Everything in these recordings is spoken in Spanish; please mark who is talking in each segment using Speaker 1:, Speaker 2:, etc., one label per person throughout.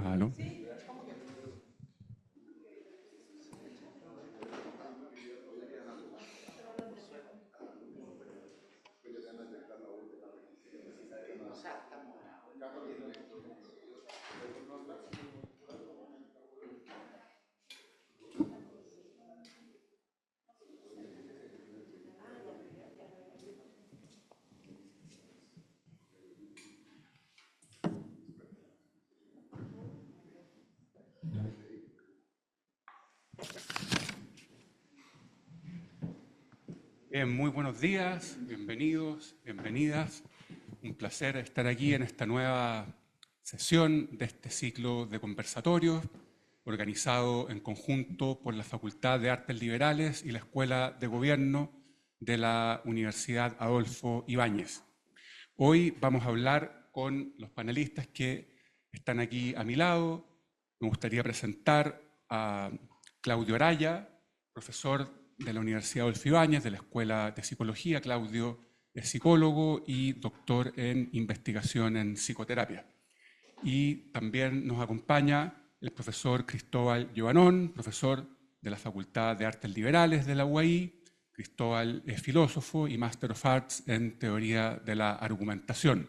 Speaker 1: Aló. Muy buenos días, bienvenidos, bienvenidas. Un placer estar aquí en esta nueva sesión de este ciclo de conversatorios organizado en conjunto por la Facultad de Artes Liberales y la Escuela de Gobierno de la Universidad Adolfo Ibáñez. Hoy vamos a hablar con los panelistas que están aquí a mi lado. Me gustaría presentar a Claudio Araya, profesor de la Universidad Adolfo Ibáñez, de la Escuela de Psicología. Claudio es psicólogo y doctor en investigación en psicoterapia. Y también nos acompaña el profesor Cristóbal Giovannón, profesor de la Facultad de Artes Liberales de la UAI. Cristóbal es filósofo y Master of Arts en Teoría de la Argumentación.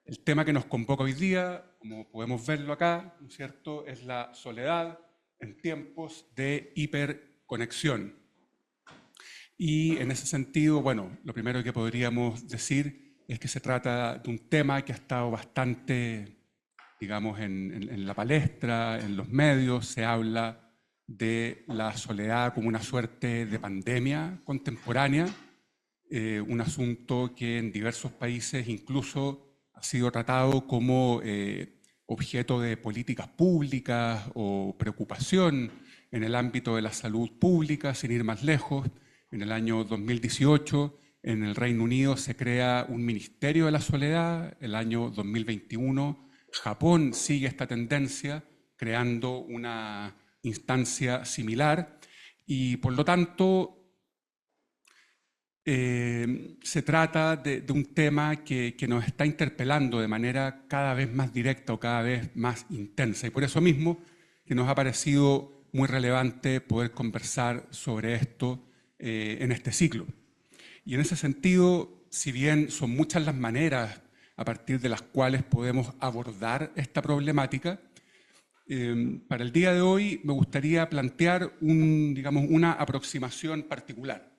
Speaker 1: El tema que nos convoca hoy día, como podemos verlo acá, ¿no es cierto?, es la soledad en tiempos de hiperconexión. Y en ese sentido, bueno, lo primero que podríamos decir es que se trata de un tema que ha estado bastante, digamos, en la palestra, en los medios. Se habla de la soledad como una suerte de pandemia contemporánea, un asunto que en diversos países incluso ha sido tratado como objeto de políticas públicas o preocupación en el ámbito de la salud pública, sin ir más lejos. En el año 2018, en el Reino Unido se crea un Ministerio de la Soledad. El año 2021, Japón sigue esta tendencia, creando una instancia similar. Y por lo tanto, se trata de un tema que nos está interpelando de manera cada vez más directa o cada vez más intensa. Y por eso mismo que nos ha parecido muy relevante poder conversar sobre esto en este ciclo. Y en ese sentido, si bien son muchas las maneras a partir de las cuales podemos abordar esta problemática, para el día de hoy me gustaría plantear una aproximación particular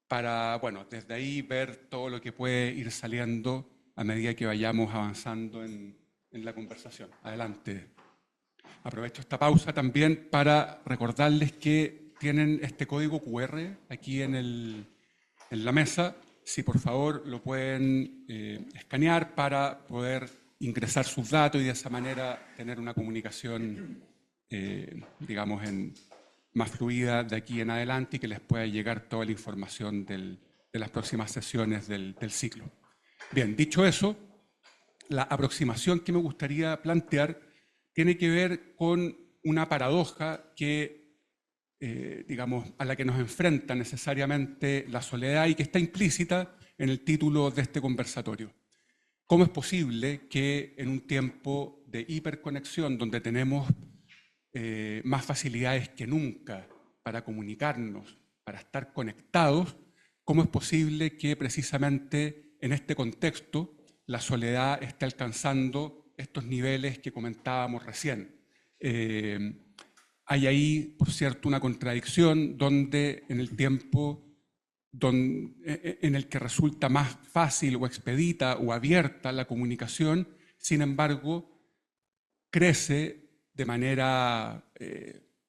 Speaker 1: para, bueno, desde ahí ver todo lo que puede ir saliendo a medida que vayamos avanzando en la conversación. Adelante. Aprovecho esta pausa también para recordarles que tienen este código QR aquí en la mesa. Si por favor lo pueden escanear para poder ingresar sus datos y de esa manera tener una comunicación, digamos, más fluida de aquí en adelante y que les pueda llegar toda la información de las próximas sesiones del ciclo. Bien, dicho eso, la aproximación que me gustaría plantear tiene que ver con una paradoja que digamos, a la que nos enfrenta necesariamente la soledad y que está implícita en el título de este conversatorio. ¿Cómo es posible que en un tiempo de hiperconexión, donde tenemos más facilidades que nunca para comunicarnos, para estar conectados, cómo es posible que precisamente en este contexto la soledad esté alcanzando estos niveles que comentábamos recién? Hay ahí, por cierto, una contradicción donde en el tiempo en el que resulta más fácil o expedita o abierta la comunicación, sin embargo, crece de manera,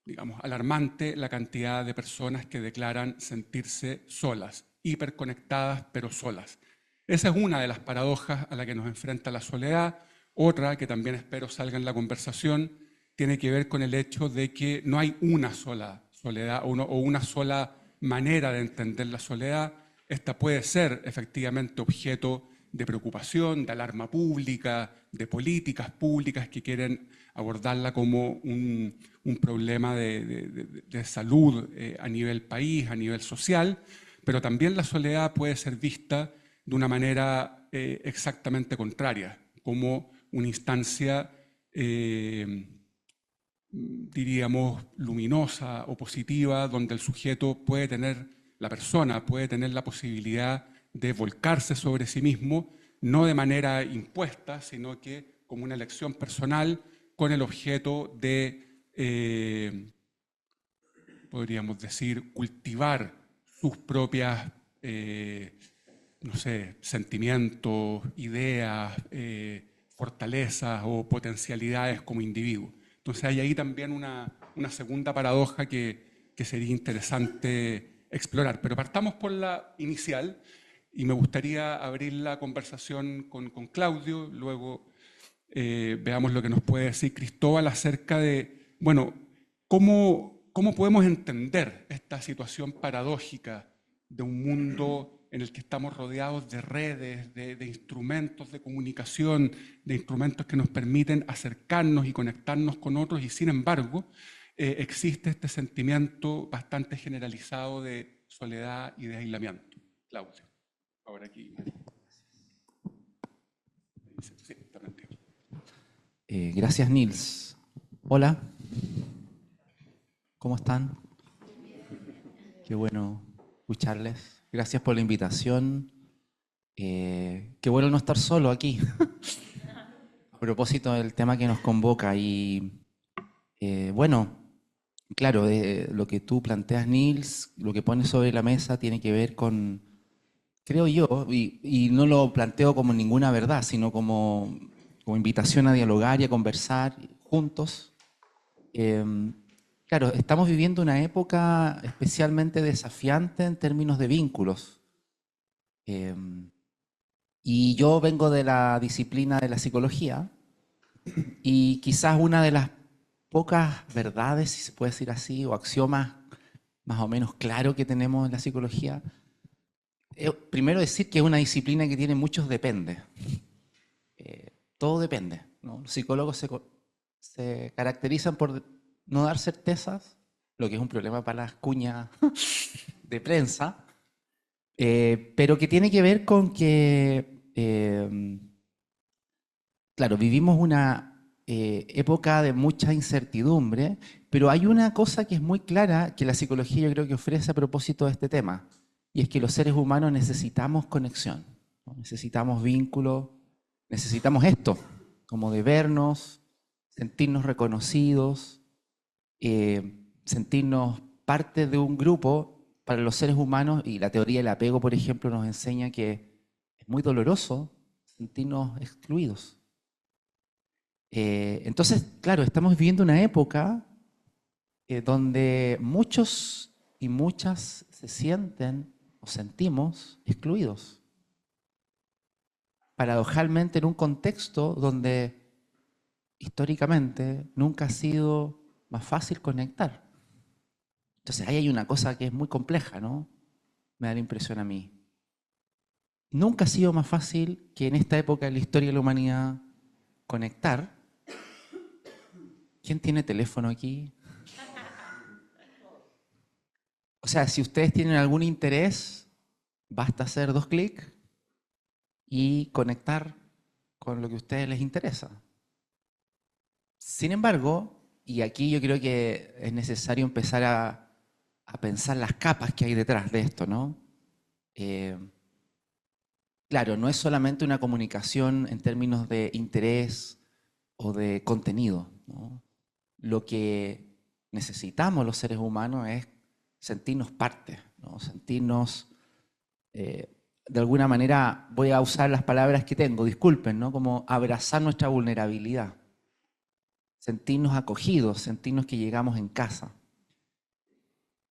Speaker 1: digamos, alarmante la cantidad de personas que declaran sentirse solas, hiperconectadas pero solas. Esa es una de las paradojas a la que nos enfrenta la soledad. Otra, que también espero salga en la conversación, tiene que ver con el hecho de que no hay una sola soledad o una sola manera de entender la soledad. Esta puede ser efectivamente objeto de preocupación, de alarma pública, de políticas públicas que quieren abordarla como un problema de salud a nivel país, a nivel social, pero también la soledad puede ser vista de una manera exactamente contraria, como una instancia diríamos, luminosa o positiva, donde el sujeto puede tener, la persona puede tener la posibilidad de volcarse sobre sí mismo, no de manera impuesta, sino que como una elección personal con el objeto de, podríamos decir, cultivar sus propias, no sé, sentimientos, ideas, fortalezas o potencialidades como individuo. Entonces hay ahí también una segunda paradoja que sería interesante explorar. Pero partamos por la inicial y me gustaría abrir la conversación con Claudio, luego veamos lo que nos puede decir Cristóbal acerca de, bueno, cómo podemos entender esta situación paradójica de un mundo en el que estamos rodeados de redes, de instrumentos de comunicación, de instrumentos que nos permiten acercarnos y conectarnos con otros, y sin embargo existe este sentimiento bastante generalizado de soledad y de aislamiento. Claudio, ahora aquí. Sí, te entiendo.
Speaker 2: Gracias, Nils. Hola, ¿cómo están? Qué bueno escucharles. Gracias por la invitación. Qué bueno no estar solo aquí. A propósito del tema que nos convoca. Y bueno, claro, lo que tú planteas, Nils, lo que pones sobre la mesa tiene que ver con, creo yo, y no lo planteo como ninguna verdad, sino como invitación a dialogar y a conversar juntos. Claro, estamos viviendo una época especialmente desafiante en términos de vínculos. Y yo vengo de la disciplina de la psicología y quizás una de las pocas verdades, si se puede decir así, o axiomas más o menos claros que tenemos en la psicología. Primero decir que es una disciplina que tiene muchos dependes. Todo depende, ¿no? Los psicólogos se caracterizan por no dar certezas, lo que es un problema para las cuñas de prensa, pero que tiene que ver con que, claro, vivimos una época de mucha incertidumbre, pero hay una cosa que es muy clara que la psicología yo creo que ofrece a propósito de este tema, y es que los seres humanos necesitamos conexión, ¿no? Necesitamos vínculo, necesitamos esto, como de vernos, sentirnos reconocidos, sentirnos parte de un grupo. Para los seres humanos, y la teoría del apego, por ejemplo, nos enseña que es muy doloroso sentirnos excluidos. Entonces, claro, estamos viviendo una época donde muchos y muchas se sienten o sentimos excluidos. Paradojalmente, en un contexto donde históricamente nunca ha sido más fácil conectar. Entonces ahí hay una cosa que es muy compleja, ¿no? Me da la impresión a mí. Nunca ha sido más fácil que en esta época de la historia de la humanidad conectar. ¿Quién tiene teléfono aquí? O sea, si ustedes tienen algún interés, basta hacer 2 clics y conectar con lo que a ustedes les interesa. Sin embargo, y aquí yo creo que es necesario empezar a pensar las capas que hay detrás de esto, ¿no? Claro, no es solamente una comunicación en términos de interés o de contenido, ¿no? Lo que necesitamos los seres humanos es sentirnos parte, ¿no? Sentirnos, de alguna manera, voy a usar las palabras que tengo, disculpen, ¿no? Como abrazar nuestra vulnerabilidad, sentirnos acogidos, sentirnos que llegamos en casa.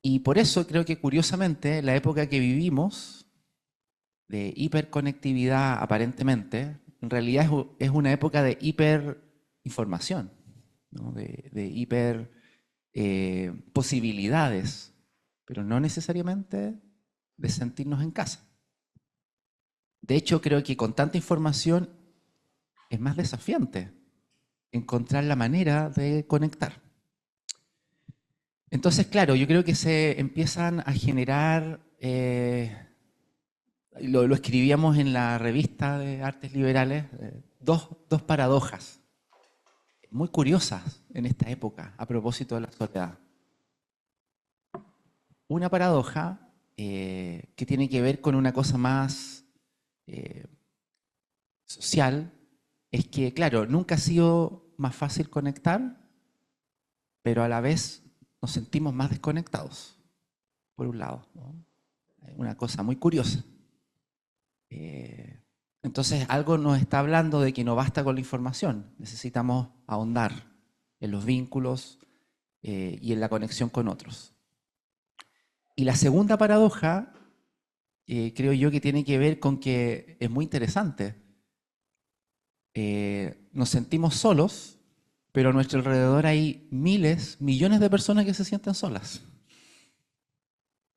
Speaker 2: Y por eso creo que curiosamente la época que vivimos de hiperconectividad aparentemente, en realidad es una época de hiperinformación, ¿no? De hiper posibilidades, pero no necesariamente de sentirnos en casa. De hecho, creo que con tanta información es más desafiante encontrar la manera de conectar. Entonces, claro, yo creo que se empiezan a generar, lo escribíamos en la revista de Artes Liberales, dos paradojas. muy curiosas en esta época a propósito de la soledad. Una paradoja que tiene que ver con una cosa más social es que, claro, nunca ha sido más fácil conectar, pero a la vez nos sentimos más desconectados, por un lado, ¿no? Una cosa muy curiosa. Entonces, algo nos está hablando de que no basta con la información, necesitamos ahondar en los vínculos y en la conexión con otros. Y la segunda paradoja, creo yo que tiene que ver con que es muy interesante. Nos sentimos solos, pero a nuestro alrededor hay miles, millones de personas que se sienten solas.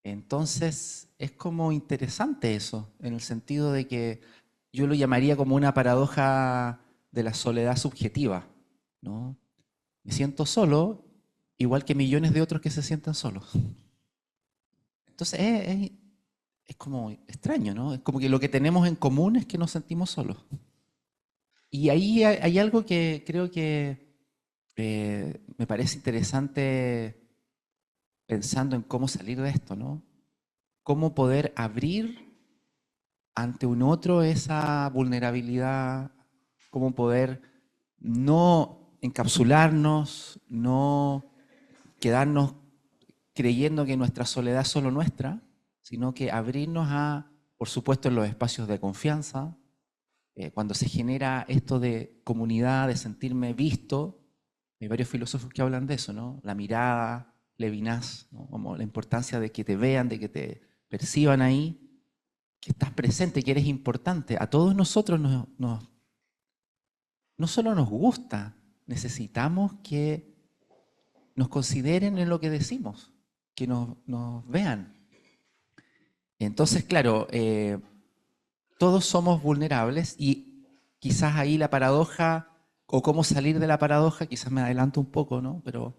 Speaker 2: Entonces, es como interesante eso, en el sentido de que yo lo llamaría como una paradoja de la soledad subjetiva, ¿no? Me siento solo, igual que millones de otros que se sienten solos. Entonces, es como extraño, ¿no? Es como que lo que tenemos en común es que nos sentimos solos. Y ahí hay algo que creo que me parece interesante pensando en cómo salir de esto, ¿no? Cómo poder abrir ante un otro esa vulnerabilidad, cómo poder no encapsularnos, no quedarnos creyendo que nuestra soledad es solo nuestra, sino que abrirnos a, por supuesto, en los espacios de confianza, cuando se genera esto de comunidad, de sentirme visto. Hay varios filósofos que hablan de eso, ¿no? La mirada, Levinas, ¿no? Como la importancia de que te vean, de que te perciban ahí, que estás presente, que eres importante. A todos nosotros no solo nos gusta, necesitamos que nos consideren en lo que decimos, que nos vean. Entonces, claro, todos somos vulnerables y quizás ahí la paradoja, o cómo salir de la paradoja, quizás me adelanto un poco, ¿no? Pero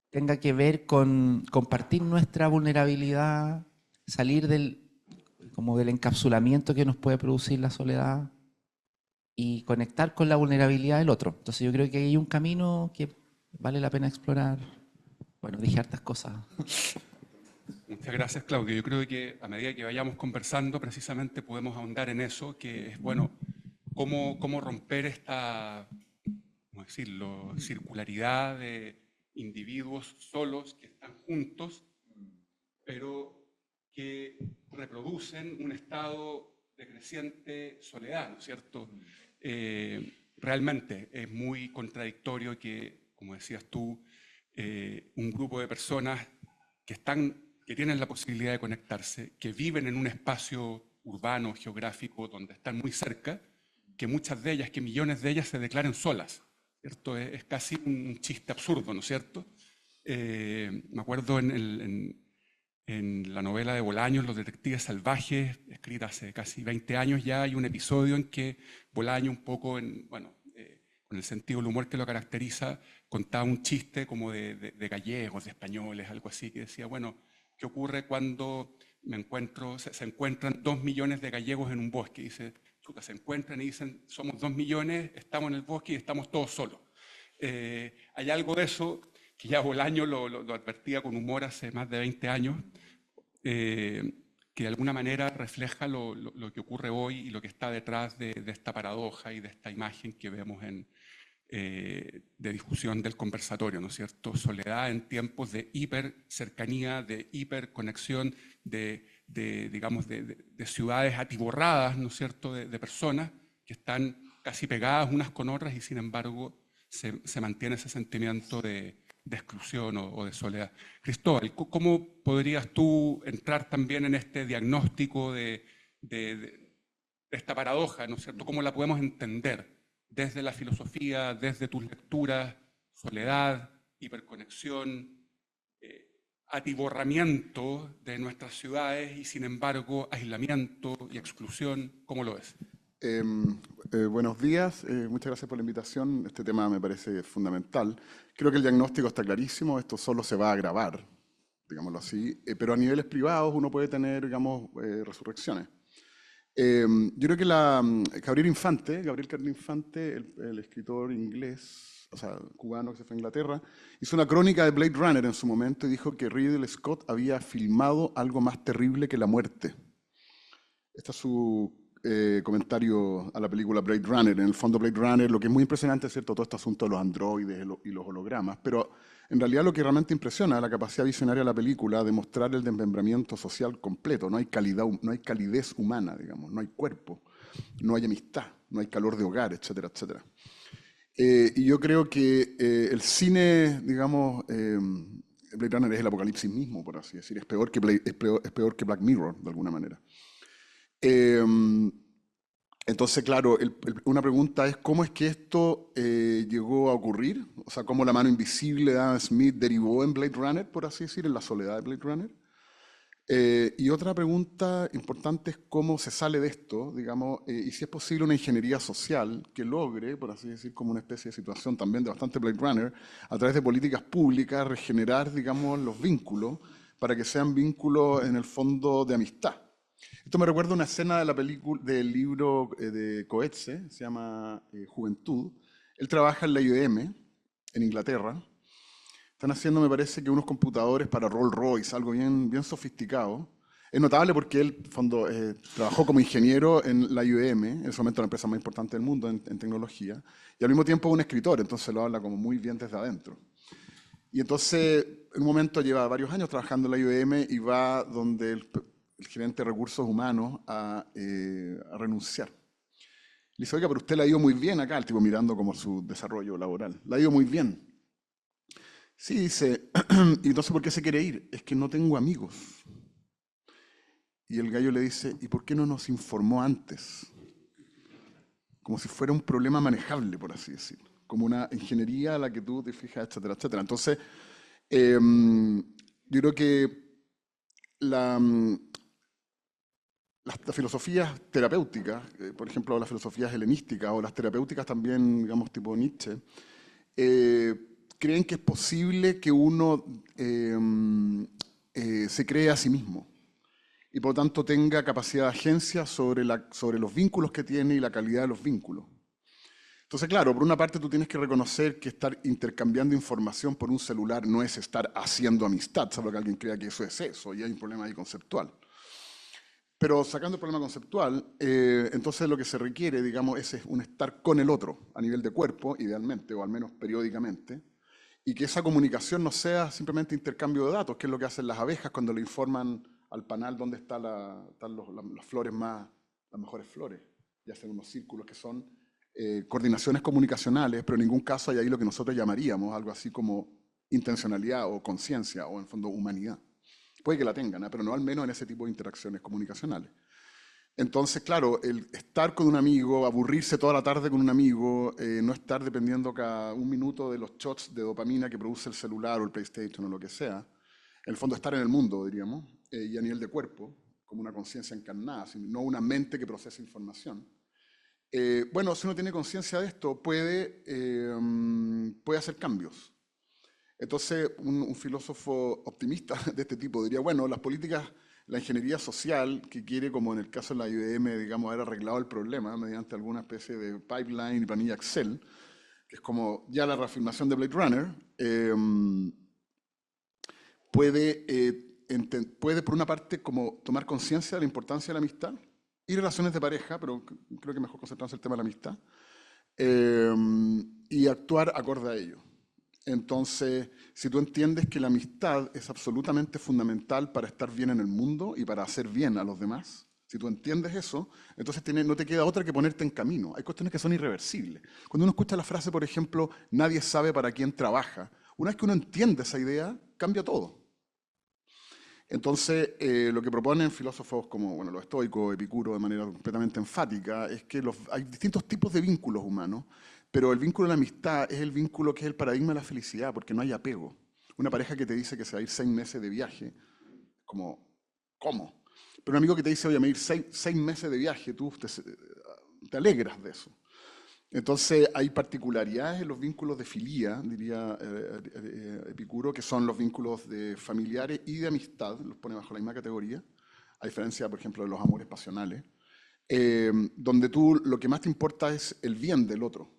Speaker 2: tenga que ver con compartir nuestra vulnerabilidad, salir como del encapsulamiento que nos puede producir la soledad y conectar con la vulnerabilidad del otro. Entonces yo creo que hay un camino que vale la pena explorar. Bueno, dije hartas cosas.
Speaker 1: Muchas gracias, Claudio. Yo creo que a medida que vayamos conversando, precisamente podemos ahondar en eso, que es, bueno, cómo romper esta, ¿cómo decirlo?, circularidad de individuos solos que están juntos, pero que reproducen un estado de creciente soledad, ¿no es cierto? Realmente es muy contradictorio que, como decías tú, un grupo de personas que tienen la posibilidad de conectarse, que viven en un espacio urbano, geográfico, donde están muy cerca, que muchas de ellas, que millones de ellas se declaren solas, ¿cierto? Es casi un chiste absurdo, ¿no es cierto? Me acuerdo en la novela de Bolaños, Los detectives salvajes, escrita hace casi 20 años ya, hay un episodio en que Bolaño, un poco con el sentido del humor que lo caracteriza, contaba un chiste como de gallegos, de españoles, algo así, que decía, bueno, ¿qué ocurre cuando se encuentran 2 millones de gallegos en un bosque? Y dice, chuta, se encuentran y dicen, somos 2 millones, estamos en el bosque y estamos todos solos. Hay algo de eso que ya Bolaño lo advertía con humor hace más de 20 años, que de alguna manera refleja lo que ocurre hoy y lo que está detrás de esta paradoja y de esta imagen que vemos de discusión del conversatorio, ¿no es cierto? Soledad en tiempos de hiper cercanía, de hiperconexión, digamos, de ciudades atiborradas, ¿no es cierto?, de personas que están casi pegadas unas con otras y sin embargo se mantiene ese sentimiento de exclusión o de soledad. Cristóbal, ¿cómo podrías tú entrar también en este diagnóstico de esta paradoja, ¿no es cierto? ¿Cómo la podemos entender desde la filosofía, desde tus lecturas? Soledad, hiperconexión, atiborramiento de nuestras ciudades y sin embargo aislamiento y exclusión, ¿cómo lo ves?
Speaker 3: Buenos días, muchas gracias por la invitación. Este tema me parece fundamental. Creo que el diagnóstico está clarísimo, esto solo se va a agravar, digámoslo así, pero a niveles privados uno puede tener, digamos, resurrecciones. Yo creo que Gabriel Carlo Infante, el escritor inglés, o sea, cubano que se fue a Inglaterra, hizo una crónica de Blade Runner en su momento y dijo que Ridley Scott había filmado algo más terrible que la muerte. Este es su comentario a la película Blade Runner. En el fondo, Blade Runner, lo que es muy impresionante es cierto, todo este asunto de los androides y los hologramas, pero en realidad lo que realmente impresiona es la capacidad visionaria de la película de mostrar el desmembramiento social completo. No hay no hay calidez humana, digamos, no hay cuerpo, no hay amistad, no hay calor de hogar, etcétera, etcétera. Y yo creo que el cine, digamos, Blade Runner es el apocalipsis mismo, por así decir. Es peor es peor que Black Mirror, de alguna manera. Entonces, claro, una pregunta es cómo es que esto llegó a ocurrir, o sea, cómo la mano invisible de Adam Smith derivó en Blade Runner, por así decir, en la soledad de Blade Runner. Y otra pregunta importante es cómo se sale de esto, digamos, y si es posible una ingeniería social que logre, por así decir, como una especie de situación también de bastante Blade Runner, a través de políticas públicas, regenerar, digamos, los vínculos para que sean vínculos en el fondo de amistad. Esto me recuerda una escena de la película, del libro de Coetzee, se llama Juventud. Él trabaja en la IBM, en Inglaterra. Están haciendo, me parece, que unos computadores para Rolls-Royce, algo bien, bien sofisticado. Es notable porque él, fondo, trabajó como ingeniero en la IBM, en ese momento la empresa más importante del mundo en tecnología, y al mismo tiempo un escritor, entonces lo habla como muy bien desde adentro. Y entonces, en un momento lleva varios años trabajando en la IBM y va donde el gerente de recursos humanos a renunciar. Le dice, oiga, pero usted le ha ido muy bien acá, el tipo mirando como su desarrollo laboral. Le ha ido muy bien. Sí, dice, ¿y entonces por qué se quiere ir? Es que no tengo amigos. Y el gallo le dice, ¿y por qué no nos informó antes? Como si fuera un problema manejable, por así decirlo. Como una ingeniería a la que tú te fijas, etcétera, etcétera. Entonces, yo creo que las filosofías terapéuticas, por ejemplo, las filosofías helenísticas o las terapéuticas también, digamos, tipo Nietzsche, creen que es posible que uno se cree a sí mismo y por lo tanto tenga capacidad de agencia sobre los vínculos que tiene y la calidad de los vínculos. Entonces, claro, por una parte tú tienes que reconocer que estar intercambiando información por un celular no es estar haciendo amistad, salvo que alguien crea que eso es eso, y hay un problema ahí conceptual. Pero sacando el problema conceptual, entonces lo que se requiere, digamos, es un estar con el otro a nivel de cuerpo, idealmente, o al menos periódicamente, y que esa comunicación no sea simplemente intercambio de datos, que es lo que hacen las abejas cuando le informan al panal dónde están las flores las mejores flores, y hacen unos círculos que son coordinaciones comunicacionales, pero en ningún caso hay ahí lo que nosotros llamaríamos algo así como intencionalidad o conciencia, o en fondo humanidad. Puede que la tengan, pero no al menos en ese tipo de interacciones comunicacionales. Entonces, claro, el estar con un amigo, aburrirse toda la tarde con un amigo, no estar dependiendo cada un minuto de los shots de dopamina que produce el celular o el PlayStation o lo que sea, en el fondo estar en el mundo, diríamos, y a nivel de cuerpo, como una conciencia encarnada, no una mente que procesa información. Bueno, si uno tiene conciencia de esto, puede hacer cambios. Entonces, un filósofo optimista de este tipo diría, bueno, las políticas, la ingeniería social, que quiere, como en el caso de la IBM, digamos, haber arreglado el problema mediante alguna especie de pipeline y planilla Excel, que es como ya la reafirmación de Blade Runner, puede por una parte como tomar conciencia de la importancia de la amistad y relaciones de pareja, pero creo que mejor concentrarse en el tema de la amistad, y actuar acorde a ello. Entonces, si tú entiendes que la amistad es absolutamente fundamental para estar bien en el mundo y para hacer bien a los demás, si tú entiendes eso, entonces no te queda otra que ponerte en camino. Hay cuestiones que son irreversibles. Cuando uno escucha la frase, por ejemplo, nadie sabe para quién trabaja, una vez que uno entiende esa idea, cambia todo. Entonces, lo que proponen filósofos como bueno, los estoicos, Epicuro, de manera completamente enfática, es que hay distintos tipos de vínculos humanos, pero el vínculo de la amistad es el vínculo que es el paradigma de la felicidad, porque no hay apego. Una pareja que te dice que se va a ir 6 meses de viaje, como, ¿cómo? Pero un amigo que te dice, oye, me voy a ir 6 meses de viaje, tú te alegras de eso. Entonces hay particularidades en los vínculos de filía, diría Epicuro, que son los vínculos de familiares y de amistad, los pone bajo la misma categoría, a diferencia, por ejemplo, de los amores pasionales, donde tú lo que más te importa es el bien del otro.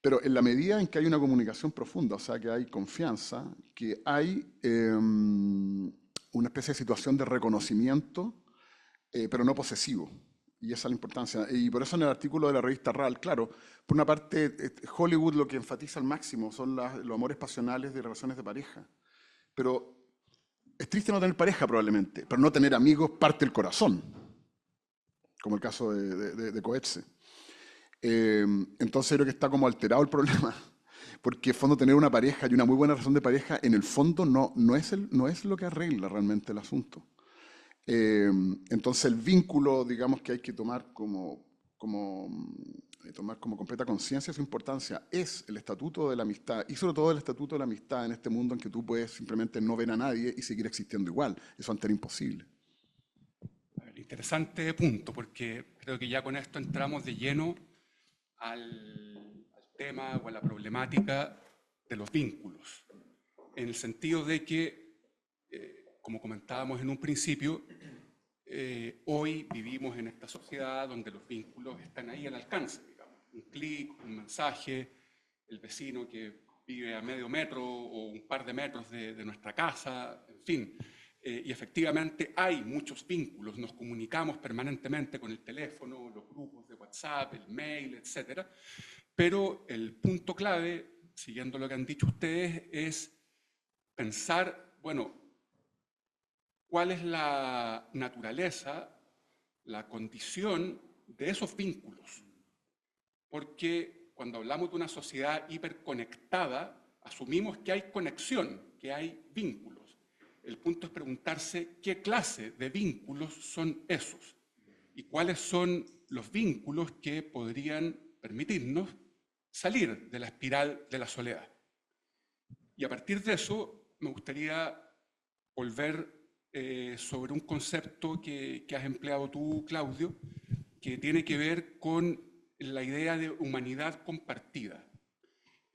Speaker 3: Pero en la medida en que hay una comunicación profunda, o sea, que hay confianza, que hay una especie de situación de reconocimiento, pero no posesivo. Y esa es la importancia. Y por eso en el artículo de la revista RAL, claro, por una parte, Hollywood lo que enfatiza al máximo son los amores pasionales de relaciones de pareja. Pero es triste no tener pareja probablemente, pero no tener amigos parte el corazón, como el caso de Coetze. Entonces creo que está como alterado el problema, porque en fondo tener una pareja y una muy buena relación de pareja, en el fondo no es lo que arregla realmente el asunto. Entonces el vínculo, digamos, que hay que tomar como completa conciencia de su importancia es el estatuto de la amistad, y sobre todo el estatuto de la amistad en este mundo en que tú puedes simplemente no ver a nadie y seguir existiendo igual. Eso antes era imposible.
Speaker 1: Interesante punto, porque creo que ya con esto entramos de lleno al tema o a la problemática de los vínculos, en el sentido de que, como comentábamos en un principio, hoy vivimos en esta sociedad donde los vínculos están ahí al alcance, digamos. Un clic, un mensaje, el vecino que vive a medio metro o un par de metros de nuestra casa, en fin. Y efectivamente hay muchos vínculos, nos comunicamos permanentemente con el teléfono, los grupos de WhatsApp, el mail, etc. Pero el punto clave, siguiendo lo que han dicho ustedes, es pensar, bueno, cuál es la naturaleza, la condición de esos vínculos. Porque cuando hablamos de una sociedad hiperconectada, asumimos que hay conexión, que hay vínculos. El punto es preguntarse qué clase de vínculos son esos y cuáles son los vínculos que podrían permitirnos salir de la espiral de la soledad. Y a partir de eso me gustaría volver sobre un concepto que has empleado tú, Claudio, que tiene que ver con la idea de humanidad compartida.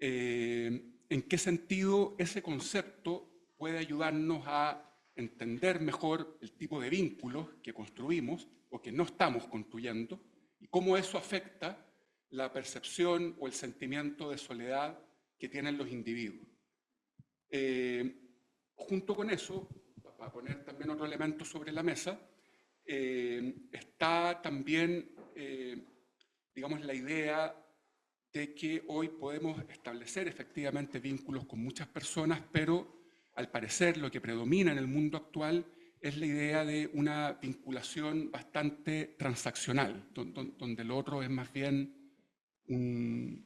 Speaker 1: ¿En qué sentido ese concepto puede ayudarnos a entender mejor el tipo de vínculos que construimos o que no estamos construyendo y cómo eso afecta la percepción o el sentimiento de soledad que tienen los individuos? Junto con eso, para poner también otro elemento sobre la mesa, está también, digamos, la idea de que hoy podemos establecer efectivamente vínculos con muchas personas, pero al parecer lo que predomina en el mundo actual es la idea de una vinculación bastante transaccional, donde el otro es más bien un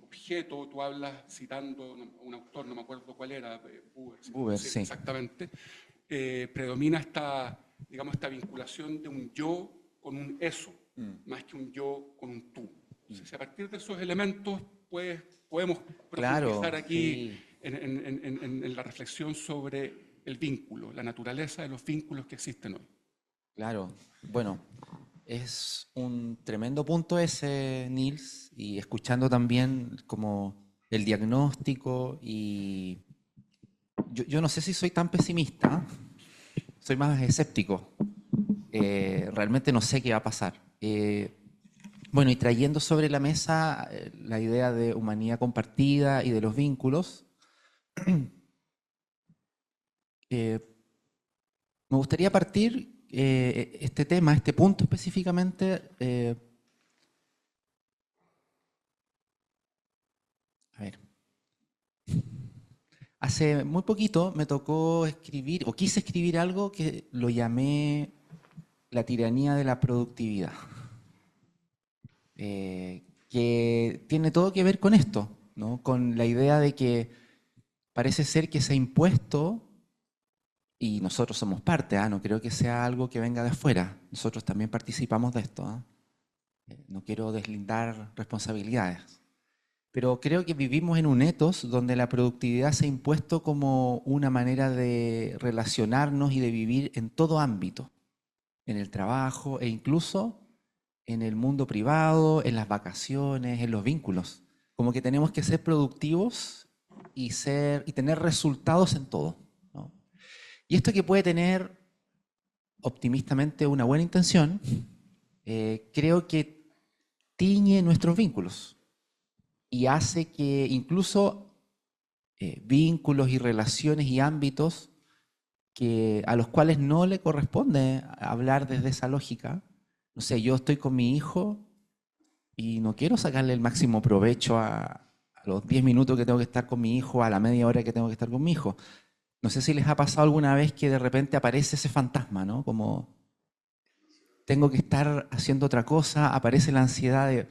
Speaker 1: objeto. Tú hablas citando a un autor, no me acuerdo cuál era,
Speaker 2: Buber, sí.
Speaker 1: Exactamente. Predomina digamos, esta vinculación de un yo con un eso, más que un yo con un tú. Entonces, a partir de esos elementos, pues, podemos profundizar aquí
Speaker 2: sí.
Speaker 1: en la reflexión sobre el vínculo, la naturaleza de los vínculos que existen hoy.
Speaker 2: Claro, bueno, es un tremendo punto ese, Nils, y escuchando también como el diagnóstico y yo no sé si soy tan pesimista, soy más escéptico. Realmente no sé qué va a pasar. Bueno, y trayendo sobre la mesa la idea de humanidad compartida y de los vínculos, me gustaría partir este tema, este punto específicamente, a ver. Hace muy poquito me tocó escribir, o quise escribir algo que lo llamé la tiranía de la productividad, que tiene todo que ver con esto, ¿no? Con la idea de que parece ser que se ha impuesto, y nosotros somos parte, no creo que sea algo que venga de afuera, nosotros también participamos de esto, no quiero deslindar responsabilidades. Pero creo que vivimos en un etos donde la productividad se ha impuesto como una manera de relacionarnos y de vivir en todo ámbito, en el trabajo e incluso en el mundo privado, en las vacaciones, en los vínculos. Como que tenemos que ser productivos y tener resultados en todo, ¿no? Y esto que puede tener optimistamente una buena intención, creo que tiñe nuestros vínculos. y hace que incluso vínculos y relaciones y ámbitos a los cuales no le corresponde hablar desde esa lógica. No sé, yo estoy con mi hijo y no quiero sacarle el máximo provecho a los 10 minutos que tengo que estar con mi hijo, a la media hora que tengo que estar con mi hijo. No sé si les ha pasado alguna vez que de repente aparece ese fantasma, ¿no? Como tengo que estar haciendo otra cosa, aparece la ansiedad de,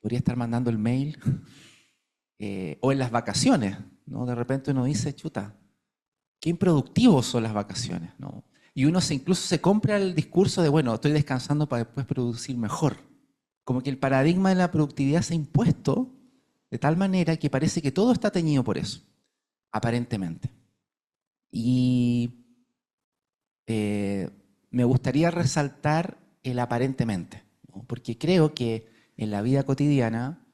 Speaker 2: podría estar mandando el mail, o en las vacaciones, ¿no? De repente uno dice, chuta, qué improductivos son las vacaciones, ¿no? Y uno incluso se compra el discurso de, bueno, estoy descansando para después producir mejor. Como que el paradigma de la productividad se ha impuesto de tal manera que parece que todo está teñido por eso, aparentemente. Y me gustaría resaltar el aparentemente, ¿no? Porque creo que en la vida cotidiana,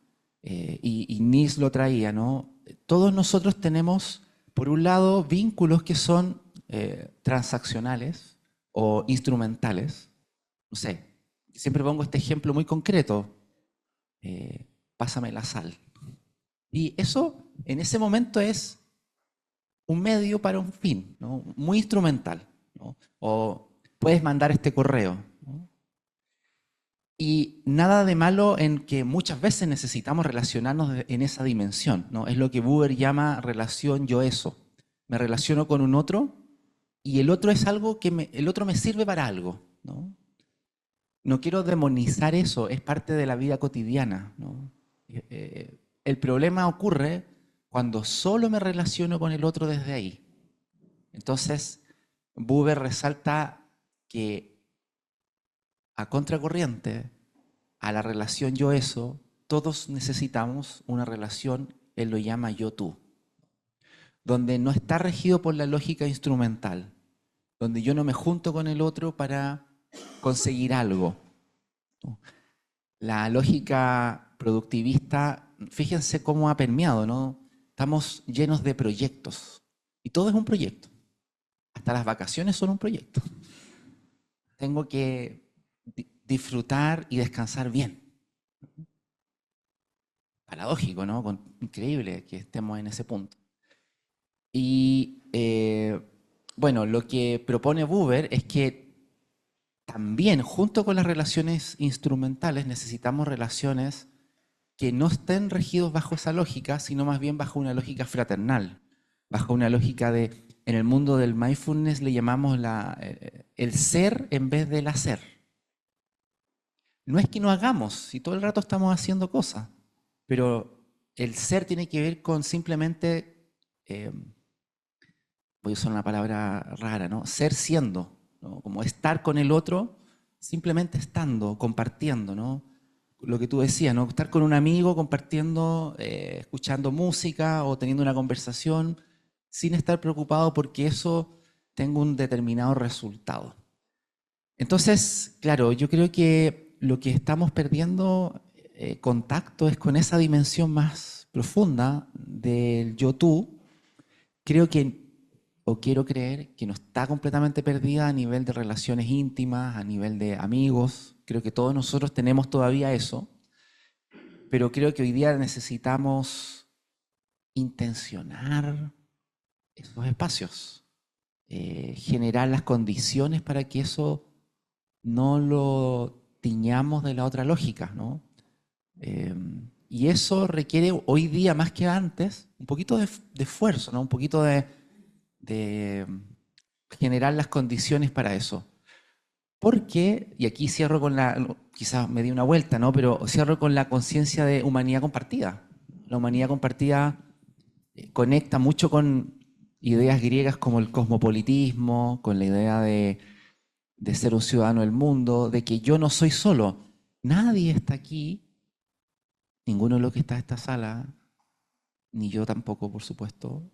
Speaker 2: y Nis lo traía, ¿no? Todos nosotros tenemos, por un lado, vínculos que son transaccionales o instrumentales. No sé, siempre pongo este ejemplo muy concreto. Pásame la sal. Y eso, en ese momento, es un medio para un fin, ¿no? Muy instrumental, ¿no? O puedes mandar este correo, ¿no? Y nada de malo en que muchas veces necesitamos relacionarnos en esa dimensión, ¿no? Es lo que Buber llama relación yo-eso. Me relaciono con un otro y el otro es algo que el otro me sirve para algo, ¿no? No quiero demonizar eso, es parte de la vida cotidiana, ¿no? El problema ocurre cuando solo me relaciono con el otro desde ahí. Entonces, Buber resalta que a contracorriente, a la relación yo-eso, todos necesitamos una relación, él lo llama yo-tú, donde no está regido por la lógica instrumental, donde yo no me junto con el otro para conseguir algo, ¿no? La lógica productivista, fíjense cómo ha permeado, ¿no? Estamos llenos de proyectos y todo es un proyecto. Hasta las vacaciones son un proyecto. Tengo que disfrutar y descansar bien. Paradójico, ¿no? Increíble que estemos en ese punto. Y bueno, lo que propone Buber es que también, junto con las relaciones instrumentales, necesitamos relaciones que no estén regidos bajo esa lógica, sino más bien bajo una lógica fraternal, bajo una lógica de, en el mundo del mindfulness le llamamos el ser en vez del hacer. No es que no hagamos, si todo el rato estamos haciendo cosas, pero el ser tiene que ver con simplemente, voy a usar una palabra rara, ¿no? Ser siendo, ¿no? Como estar con el otro, simplemente estando, compartiendo, ¿no? Lo que tú decías, ¿no? Estar con un amigo compartiendo, escuchando música o teniendo una conversación sin estar preocupado porque eso tenga un determinado resultado. Entonces, claro, yo creo que lo que estamos perdiendo contacto es con esa dimensión más profunda del yo-tú. Creo que, o quiero creer, que no está completamente perdida a nivel de relaciones íntimas, a nivel de amigos. Creo que todos nosotros tenemos todavía eso, pero creo que hoy día necesitamos intencionar esos espacios, generar las condiciones para que eso no lo tiñamos de la otra lógica, ¿no? Y eso requiere hoy día más que antes un poquito de esfuerzo, ¿no? Un poquito de generar las condiciones para eso. Porque, y aquí cierro con quizás me di una vuelta, ¿no? Pero cierro con la conciencia de humanidad compartida. La humanidad compartida conecta mucho con ideas griegas como el cosmopolitismo, con la idea de ser un ciudadano del mundo, de que yo no soy solo. Nadie está aquí, ninguno de los que está en esta sala, ni yo tampoco, por supuesto,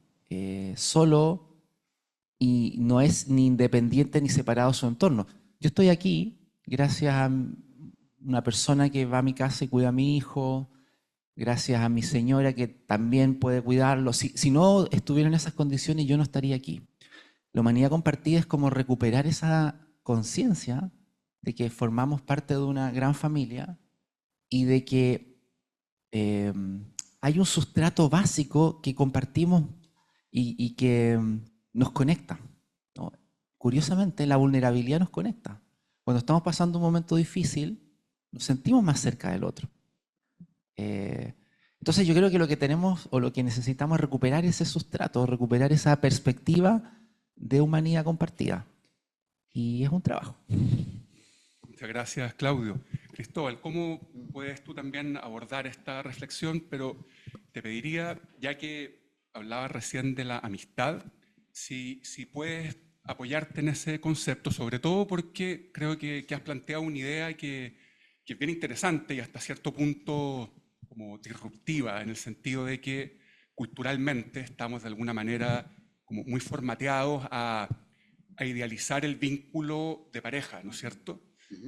Speaker 2: solo y no es ni independiente ni separado de su entorno. Yo estoy aquí gracias a una persona que va a mi casa y cuida a mi hijo, gracias a mi señora que también puede cuidarlo. Si no estuviera en esas condiciones, yo no estaría aquí. La humanidad compartida es como recuperar esa conciencia de que formamos parte de una gran familia y de que hay un sustrato básico que compartimos y que nos conecta, ¿no? Curiosamente, la vulnerabilidad nos conecta. Cuando estamos pasando un momento difícil, nos sentimos más cerca del otro. Entonces yo creo que lo que tenemos o lo que necesitamos es recuperar ese sustrato, recuperar esa perspectiva de humanidad compartida. Y es un trabajo.
Speaker 1: Muchas gracias, Claudio. Cristóbal, ¿cómo puedes tú también abordar esta reflexión? Pero te pediría, ya que hablabas recién de la amistad, si puedes apoyarte en ese concepto, sobre todo porque creo que has planteado una idea que es bien interesante y hasta cierto punto como disruptiva, en el sentido de que culturalmente estamos de alguna manera como muy formateados a idealizar el vínculo de pareja, ¿no es cierto?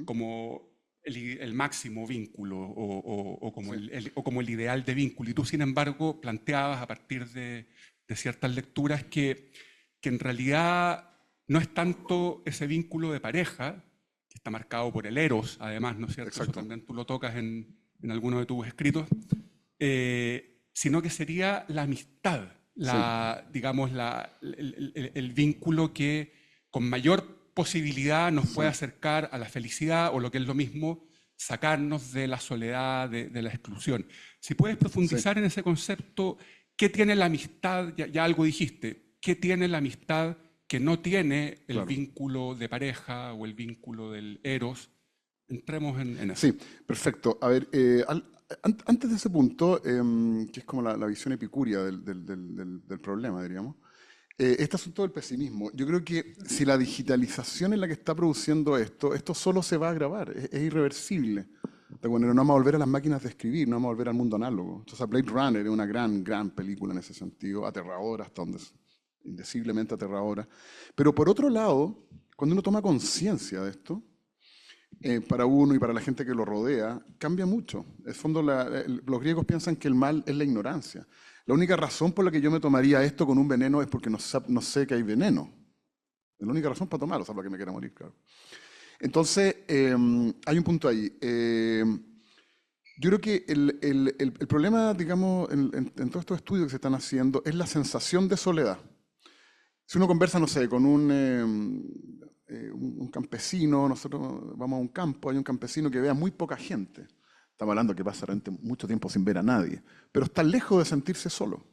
Speaker 1: Como el máximo vínculo o como,
Speaker 3: Sí.
Speaker 1: o como el ideal de vínculo. Y tú, sin embargo, planteabas a partir de ciertas lecturas que en realidad no es tanto ese vínculo de pareja, que está marcado por el eros, además, ¿no es cierto? Eso
Speaker 3: Exacto.
Speaker 1: también tú lo tocas en alguno de tus escritos, sino que sería la amistad,
Speaker 3: Sí.
Speaker 1: digamos, el vínculo que con mayor posibilidad nos
Speaker 3: Sí.
Speaker 1: puede acercar a la felicidad o lo que es lo mismo, sacarnos de la soledad, de la exclusión. Si puedes
Speaker 3: Sí.
Speaker 1: profundizar en ese concepto, ¿qué tiene la amistad? Ya algo dijiste, ¿qué tiene la amistad que no tiene el
Speaker 3: Claro.
Speaker 1: vínculo de pareja o el vínculo del eros? Entremos en eso.
Speaker 3: Sí, perfecto. A ver, antes de ese punto, que es como la visión epicúrea del problema, diríamos, este asunto del pesimismo, yo creo que si la digitalización es la que está produciendo esto solo se va a agravar, es irreversible. De alguna manera, no vamos a volver a las máquinas de escribir, no vamos a volver al mundo análogo. Entonces, Blade Runner es una gran película en ese sentido, aterradora, hasta donde es indeciblemente aterradora. Pero por otro lado, cuando uno toma conciencia de esto, para uno y para la gente que lo rodea, cambia mucho. En el fondo, los griegos piensan que el mal es la ignorancia. La única razón por la que yo me tomaría esto con un veneno es porque no sé que hay veneno. Es la única razón para tomarlo, salvo que me quiera morir, claro. Entonces, hay un punto ahí. Yo creo que el problema, digamos, en todos estos estudios que se están haciendo es la sensación de soledad. Si uno conversa, no sé, con un campesino, nosotros vamos a un campo, hay un campesino que ve a muy poca gente. Estamos hablando que pasa realmente mucho tiempo sin ver a nadie, pero está lejos de sentirse solo.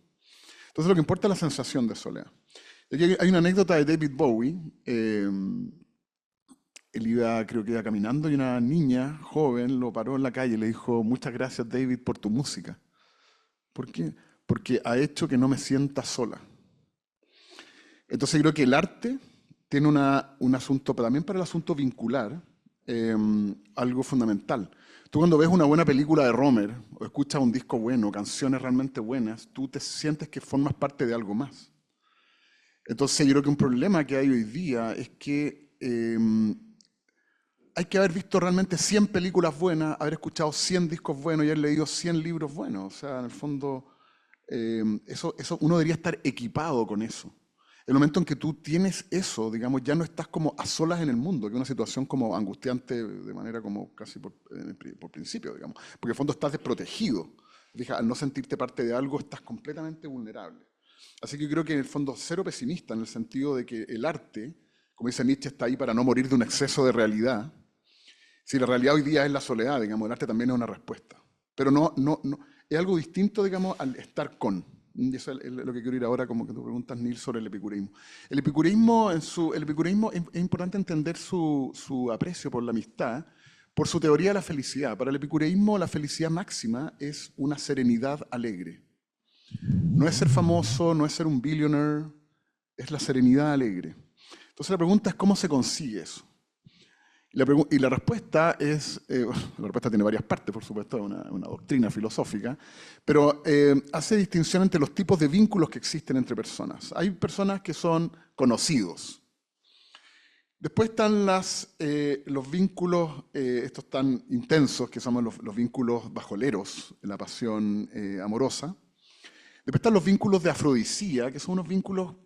Speaker 3: Entonces lo que importa es la sensación de soledad. Aquí hay una anécdota de David Bowie. Él creo que iba caminando y una niña joven lo paró en la calle y le dijo: muchas gracias, David, por tu música. ¿Por qué? Porque ha hecho que no me sienta sola. Entonces creo que el arte tiene un asunto, pero también para el asunto vincular, algo fundamental. Tú cuando ves una buena película de Romer, o escuchas un disco bueno, canciones realmente buenas, tú te sientes que formas parte de algo más. Entonces yo creo que un problema que hay hoy día es que hay que haber visto realmente 100 películas buenas, haber escuchado 100 discos buenos y haber leído 100 libros buenos. O sea, en el fondo, eso uno debería estar equipado con eso. El momento en que tú tienes eso, digamos, ya no estás como a solas en el mundo, que es una situación como angustiante de manera como casi por principio, digamos. Porque en el fondo estás desprotegido. Fija, al no sentirte parte de algo, estás completamente vulnerable. Así que yo creo que en el fondo cero pesimista, en el sentido de que el arte, como dice Nietzsche, está ahí para no morir de un exceso de realidad. Si la realidad hoy día es la soledad, digamos, el arte también es una respuesta. Pero no, es algo distinto, digamos, al estar con. Y eso es lo que quiero ir ahora, como que tú preguntas, Neil, sobre el epicureísmo. El epicureísmo es importante entender su aprecio por la amistad, por su teoría de la felicidad. Para el epicureísmo, la felicidad máxima es una serenidad alegre. No es ser famoso, no es ser un billionaire, es la serenidad alegre. Entonces la pregunta es cómo se consigue eso. Y la respuesta es, la respuesta tiene varias partes, por supuesto, es una doctrina filosófica, pero hace distinción entre los tipos de vínculos que existen entre personas. Hay personas que son conocidos. Después están los vínculos, estos tan intensos, que son los vínculos bajoleros, la pasión amorosa. Después están los vínculos de afrodisía, que son unos vínculos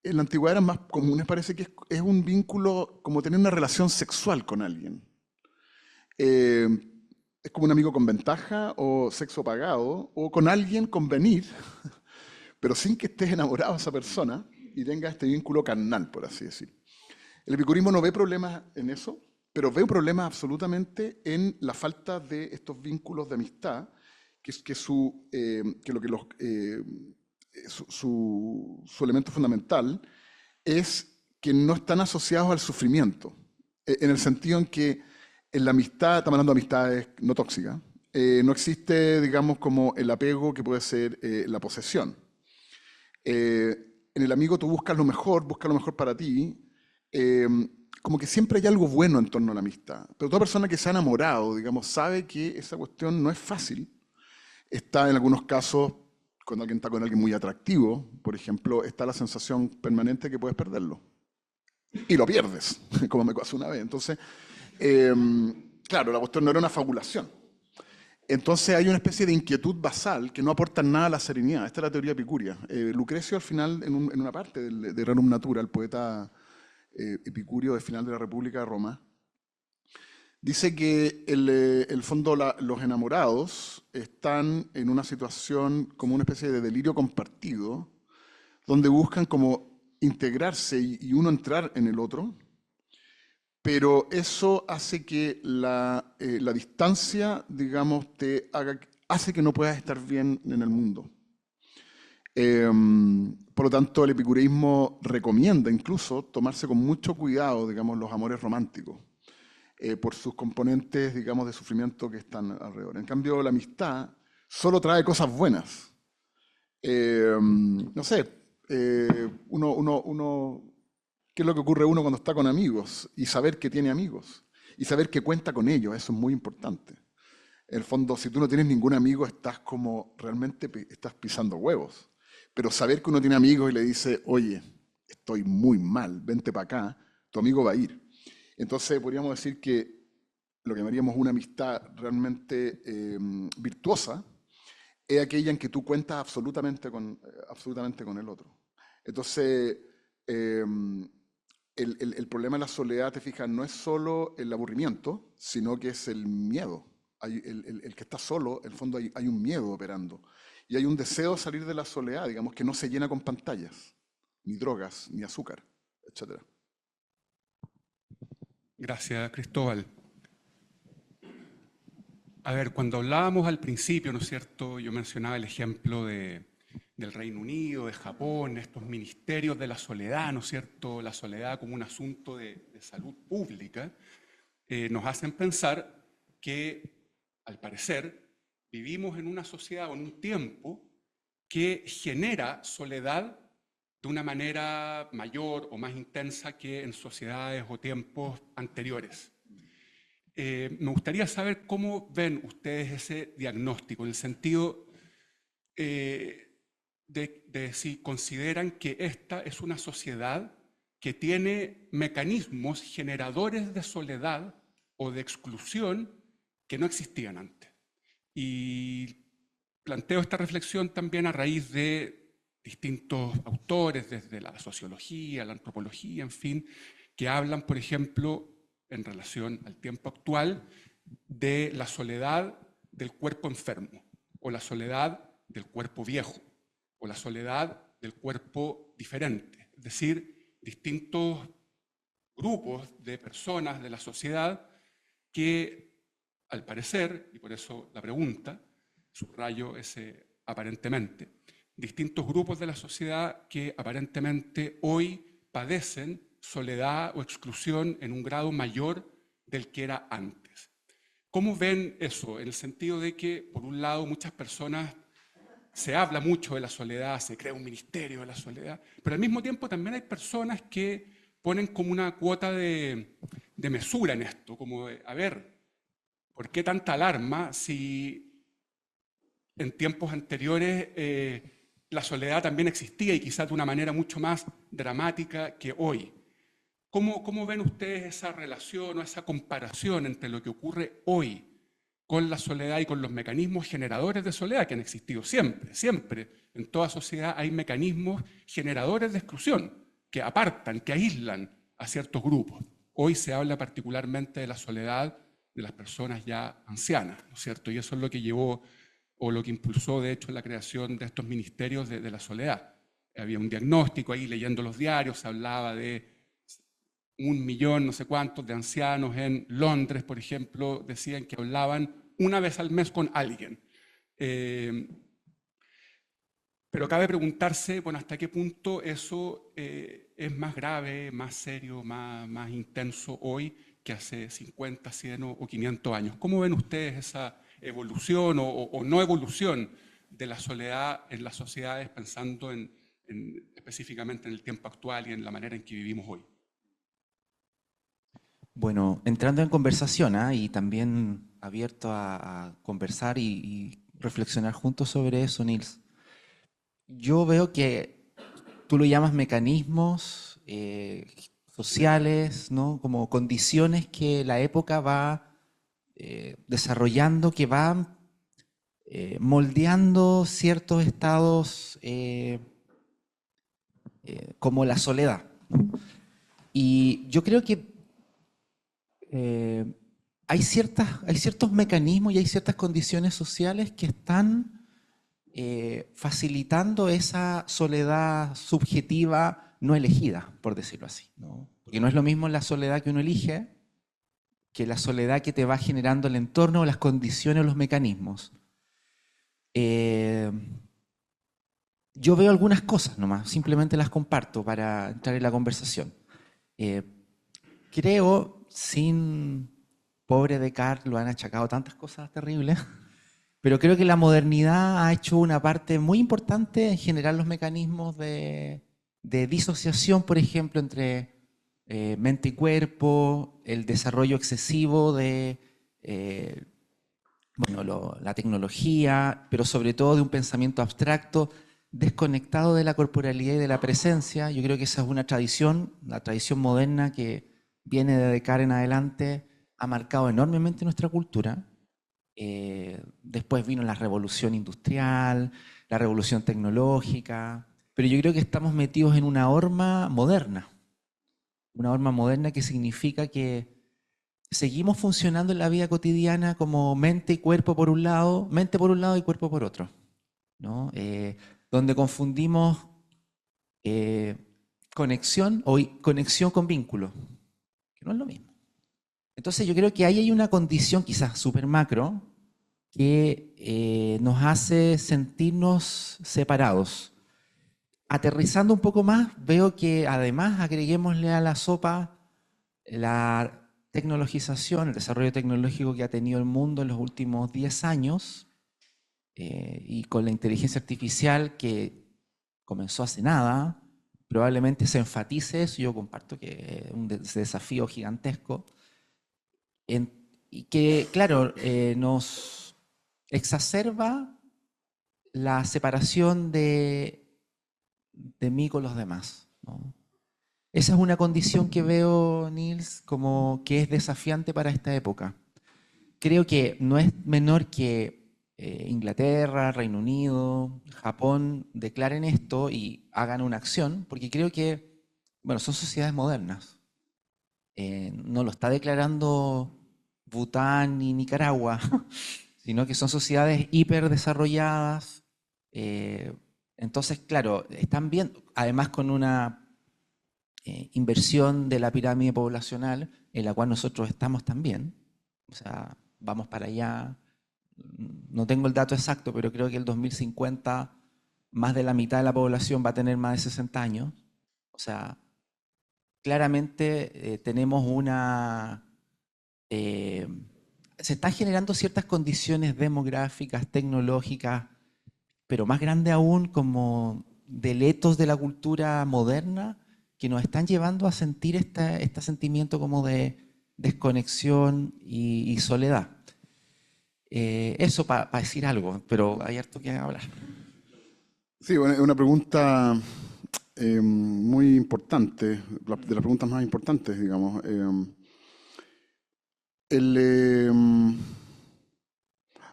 Speaker 3: en la antigüedad eran más comunes, parece que es un vínculo como tener una relación sexual con alguien. es como un amigo con ventaja o sexo pagado, o con alguien convenir, pero sin que estés enamorado de esa persona y tenga este vínculo carnal, por así decir. El epicurismo no ve problemas en eso, pero ve un problema absolutamente en la falta de estos vínculos de amistad, su elemento fundamental es que no están asociados al sufrimiento, en el sentido en que en la amistad, estamos hablando de amistades no tóxicas, no existe, digamos, como el apego que puede ser la posesión. En el amigo tú buscas lo mejor para ti, como que siempre hay algo bueno en torno a la amistad. Pero toda persona que se ha enamorado, digamos, sabe que esa cuestión no es fácil. Está en algunos casos, cuando alguien está con alguien muy atractivo, por ejemplo, está la sensación permanente que puedes perderlo. Y lo pierdes, como me pasó una vez. Entonces, claro, la cuestión no era una fabulación. Entonces hay una especie de inquietud basal que no aporta nada a la serenidad. Esta es la teoría epicuria. Lucrecio al final, en una parte de Rerum Natura, el poeta epicurio del final de la República de Roma, dice que el fondo los enamorados están en una situación como una especie de delirio compartido, donde buscan como integrarse y uno entrar en el otro, pero eso hace que la distancia, digamos, hace que no puedas estar bien en el mundo. Por lo tanto, el epicureísmo recomienda incluso tomarse con mucho cuidado, digamos, los amores románticos, por sus componentes, digamos, de sufrimiento que están alrededor. En cambio, la amistad solo trae cosas buenas. No sé, ¿qué es lo que ocurre uno cuando está con amigos? Y saber que tiene amigos, y saber que cuenta con ellos, eso es muy importante. En el fondo, si tú no tienes ningún amigo, estás como realmente estás pisando huevos. Pero saber que uno tiene amigos y le dice, oye, estoy muy mal, vente para acá, tu amigo va a ir. Entonces podríamos decir que lo que llamaríamos una amistad realmente virtuosa es aquella en que tú cuentas absolutamente con el otro. Entonces, el problema de la soledad, te fijas, no es solo el aburrimiento, sino que es el miedo. El que está solo, en el fondo hay un miedo operando. Y hay un deseo de salir de la soledad, digamos, que no se llena con pantallas, ni drogas, ni azúcar, etc.
Speaker 1: Gracias, Cristóbal. A ver, cuando hablábamos al principio, ¿no es cierto? Yo mencionaba el ejemplo del Reino Unido, de Japón, estos ministerios de la soledad, ¿no es cierto? La soledad como un asunto de salud pública, nos hacen pensar que, al parecer, vivimos en una sociedad o en un tiempo que genera soledad de una manera mayor o más intensa que en sociedades o tiempos anteriores. Me gustaría saber cómo ven ustedes ese diagnóstico, en el sentido de si consideran que esta es una sociedad que tiene mecanismos generadores de soledad o de exclusión que no existían antes. Y planteo esta reflexión también a raíz de distintos autores, desde la sociología, la antropología, en fin, que hablan, por ejemplo, en relación al tiempo actual, de la soledad del cuerpo enfermo, o la soledad del cuerpo viejo, o la soledad del cuerpo diferente. Es decir, distintos grupos de personas de la sociedad que, al parecer, y por eso la pregunta, subrayo ese aparentemente, distintos grupos de la sociedad que aparentemente hoy padecen soledad o exclusión en un grado mayor del que era antes. ¿Cómo ven eso? En el sentido de que, por un lado, muchas personas, se habla mucho de la soledad, se crea un ministerio de la soledad, pero al mismo tiempo también hay personas que ponen como una cuota de mesura en esto, como de, a ver, ¿por qué tanta alarma si en tiempos anteriores la soledad también existía y quizás de una manera mucho más dramática que hoy? ¿Cómo ven ustedes esa relación o esa comparación entre lo que ocurre hoy con la soledad y con los mecanismos generadores de soledad que han existido siempre? Siempre en toda sociedad hay mecanismos generadores de exclusión que apartan, que aíslan a ciertos grupos. Hoy se habla particularmente de la soledad de las personas ya ancianas, ¿no es cierto? Y eso es lo que llevó o lo que impulsó, de hecho, la creación de estos ministerios de la soledad. Había un diagnóstico ahí, leyendo los diarios, se hablaba de 1 millón, no sé cuántos, de ancianos en Londres, por ejemplo, decían que hablaban una vez al mes con alguien. Pero cabe preguntarse, bueno, hasta qué punto eso es más grave, más serio, más intenso hoy que hace 50, 100 o 500 años. ¿Cómo ven ustedes esa evolución o no evolución de la soledad en las sociedades, pensando específicamente en el tiempo actual y en la manera en que vivimos hoy?
Speaker 2: Bueno, entrando en conversación, y también abierto a conversar y reflexionar juntos sobre eso, Nils. Yo veo que tú lo llamas mecanismos sociales, ¿no? Como condiciones que la época va desarrollando, que van moldeando ciertos estados como la soledad, ¿no? Y yo creo que hay ciertos mecanismos y hay ciertas condiciones sociales que están facilitando esa soledad subjetiva no elegida, por decirlo así, ¿no? Porque no es lo mismo la soledad que uno elige que la soledad que te va generando el entorno, las condiciones o los mecanismos. Yo veo algunas cosas nomás, simplemente las comparto para entrar en la conversación. Creo, pobre Descartes, lo han achacado tantas cosas terribles, pero creo que la modernidad ha hecho una parte muy importante en generar los mecanismos de disociación, por ejemplo, entre mente y cuerpo, el desarrollo excesivo de la tecnología, pero sobre todo de un pensamiento abstracto, desconectado de la corporalidad y de la presencia. Yo creo que esa es una tradición, la tradición moderna que viene de Descartes en adelante, ha marcado enormemente nuestra cultura. Después vino la revolución industrial, la revolución tecnológica, pero yo creo que estamos metidos en una horma moderna que significa que seguimos funcionando en la vida cotidiana como mente y cuerpo por un lado, mente por un lado y cuerpo por otro, ¿no? Donde confundimos conexión con vínculo, que no es lo mismo. Entonces yo creo que ahí hay una condición quizás súper macro que nos hace sentirnos separados. Aterrizando un poco más, veo que además agreguémosle a la sopa la tecnologización, el desarrollo tecnológico que ha tenido el mundo en los últimos 10 años y con la inteligencia artificial que comenzó hace nada, probablemente se enfatice eso. Yo comparto que es un desafío gigantesco y que, claro, nos exacerba la separación de mí con los demás, ¿no? Esa es una condición que veo, Nils, como que es desafiante para esta época. Creo que no es menor que Inglaterra, Reino Unido, Japón declaren esto y hagan una acción, porque creo que, bueno, son sociedades modernas. No lo está declarando Bután ni Nicaragua, sino que son sociedades hiperdesarrolladas. Entonces, claro, están bien, además con una inversión de la pirámide poblacional en la cual nosotros estamos también. O sea, vamos para allá. No tengo el dato exacto, pero creo que el 2050 más de la mitad de la población va a tener más de 60 años. O sea, claramente tenemos se están generando ciertas condiciones demográficas, tecnológicas, pero más grande aún como deletos de la cultura moderna que nos están llevando a sentir este sentimiento como de desconexión y soledad. Eso para decir algo, pero hay harto que hablar.
Speaker 3: Sí, bueno, es una pregunta muy importante, de las preguntas más importantes, digamos.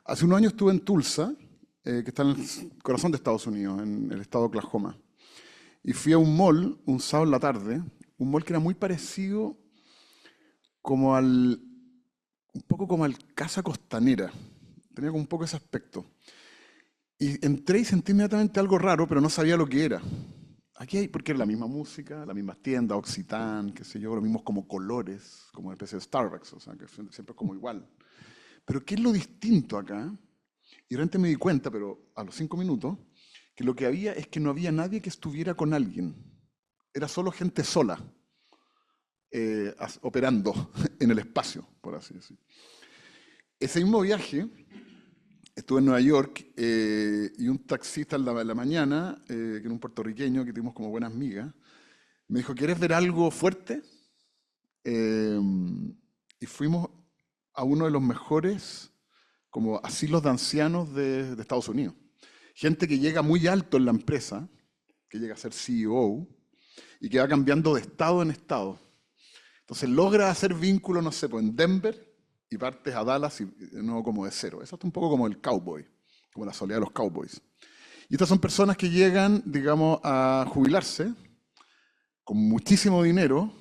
Speaker 3: Hace unos años estuve en Tulsa, que está en el corazón de Estados Unidos, en el estado de Oklahoma. Y fui a un mall un sábado en la tarde, un mall que era muy parecido como un poco como Casa Costanera. Tenía como un poco ese aspecto. Y entré y sentí inmediatamente algo raro, pero no sabía lo que era. Aquí hay, porque era la misma música, las mismas tiendas, Occitán, qué sé yo, los mismos como colores, como una especie de Starbucks, o sea, que siempre es como igual. Pero ¿qué es lo distinto acá? Y realmente me di cuenta, pero a los 5 minutos, que lo que había es que no había nadie que estuviera con alguien. Era solo gente sola, operando en el espacio, por así decirlo. Ese mismo viaje, estuve en Nueva York y un taxista en la mañana, que era un puertorriqueño que tuvimos como buenas migas, me dijo, ¿quieres ver algo fuerte? Eh, y fuimos a uno de los mejores como asilos de ancianos de Estados Unidos. Gente que llega muy alto en la empresa, que llega a ser CEO y que va cambiando de estado en estado. Entonces logra hacer vínculo, no sé, pues en Denver y partes a Dallas y de nuevo como de cero. Eso es un poco como el cowboy, como la soledad de los cowboys. Y estas son personas que llegan, digamos, a jubilarse con muchísimo dinero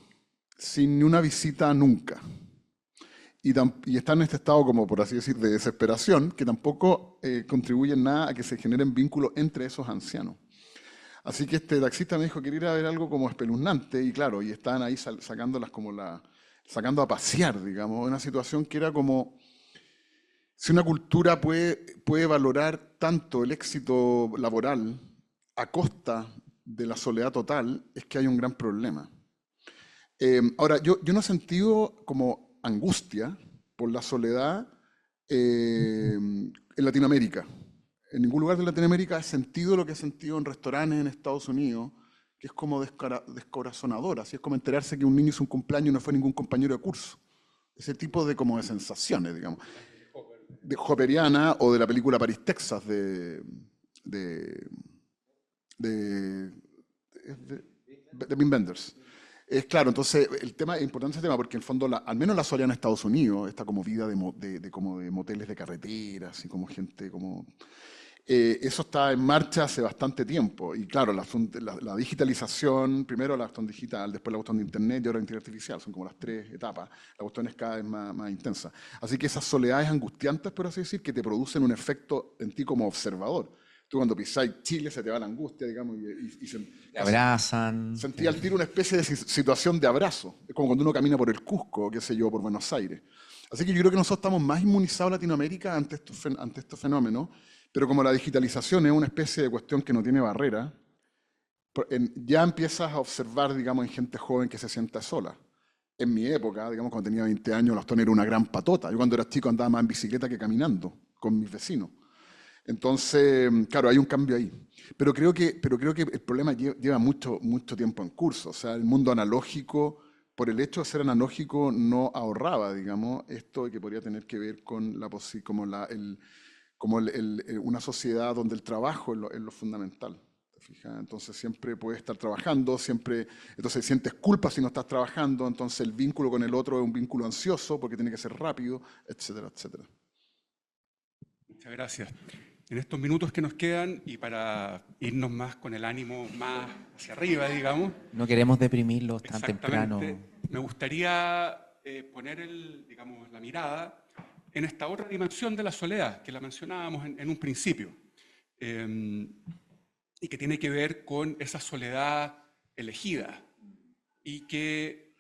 Speaker 3: sin ni una visita nunca. Y están en este estado, como por así decir, de desesperación, que tampoco contribuye en nada a que se generen vínculos entre esos ancianos. Así que este taxista me dijo que quería ir a ver algo como espeluznante, y claro, y estaban ahí sacándolas como sacando a pasear, digamos, una situación que era como, si una cultura puede valorar tanto el éxito laboral a costa de la soledad total, es que hay un gran problema. Ahora, yo no he sentido como angustia por la soledad en Latinoamérica. En ningún lugar de Latinoamérica he sentido lo que he sentido en restaurantes en Estados Unidos, que es como descorazonador. Así es como enterarse que un niño hizo un cumpleaños y no fue ningún compañero de curso. Ese tipo de, como de sensaciones, digamos. De Hopperiana o de la película París, Texas, de, de, de Wim Wenders. Es claro, entonces el tema es importante ese tema porque en el fondo, al menos la soledad en Estados Unidos, está como vida como de moteles de carreteras y como gente como... eso está en marcha hace bastante tiempo. Y claro, la digitalización, primero la cuestión digital, después la cuestión de Internet y ahora la inteligencia artificial, son como las tres etapas. La cuestión es cada vez más intensa. Así que esas soledades angustiantes, por así decir, que te producen un efecto en ti como observador. Tú cuando pisáis Chile se te va la angustia, digamos,
Speaker 2: Te abrazan.
Speaker 3: sentí al tiro una especie de situación de abrazo. Es como cuando uno camina por el Cusco, qué sé yo, por Buenos Aires. Así que yo creo que nosotros estamos más inmunizados en Latinoamérica ante estos fenómenos, pero como la digitalización es una especie de cuestión que no tiene barrera, ya empiezas a observar, digamos, en gente joven que se sienta sola. En mi época, digamos, cuando tenía 20 años, la cuestión era una gran patota. Yo cuando era chico andaba más en bicicleta que caminando con mis vecinos. Entonces, claro, hay un cambio ahí. Pero creo que el problema lleva mucho, mucho tiempo en curso. O sea, el mundo analógico, por el hecho de ser analógico, no ahorraba, digamos, esto que podría tener que ver con una sociedad donde el trabajo es lo fundamental. ¿Te fijas? Entonces siempre puedes estar trabajando, entonces sientes culpa si no estás trabajando, entonces el vínculo con el otro es un vínculo ansioso porque tiene que ser rápido, etcétera, etcétera.
Speaker 1: Muchas gracias. En estos minutos que nos quedan y para irnos más con el ánimo más hacia arriba, digamos.
Speaker 2: No queremos deprimirlos tan temprano.
Speaker 1: Me gustaría poner digamos, la mirada en esta otra dimensión de la soledad, que la mencionábamos en un principio, y que tiene que ver con esa soledad elegida, y que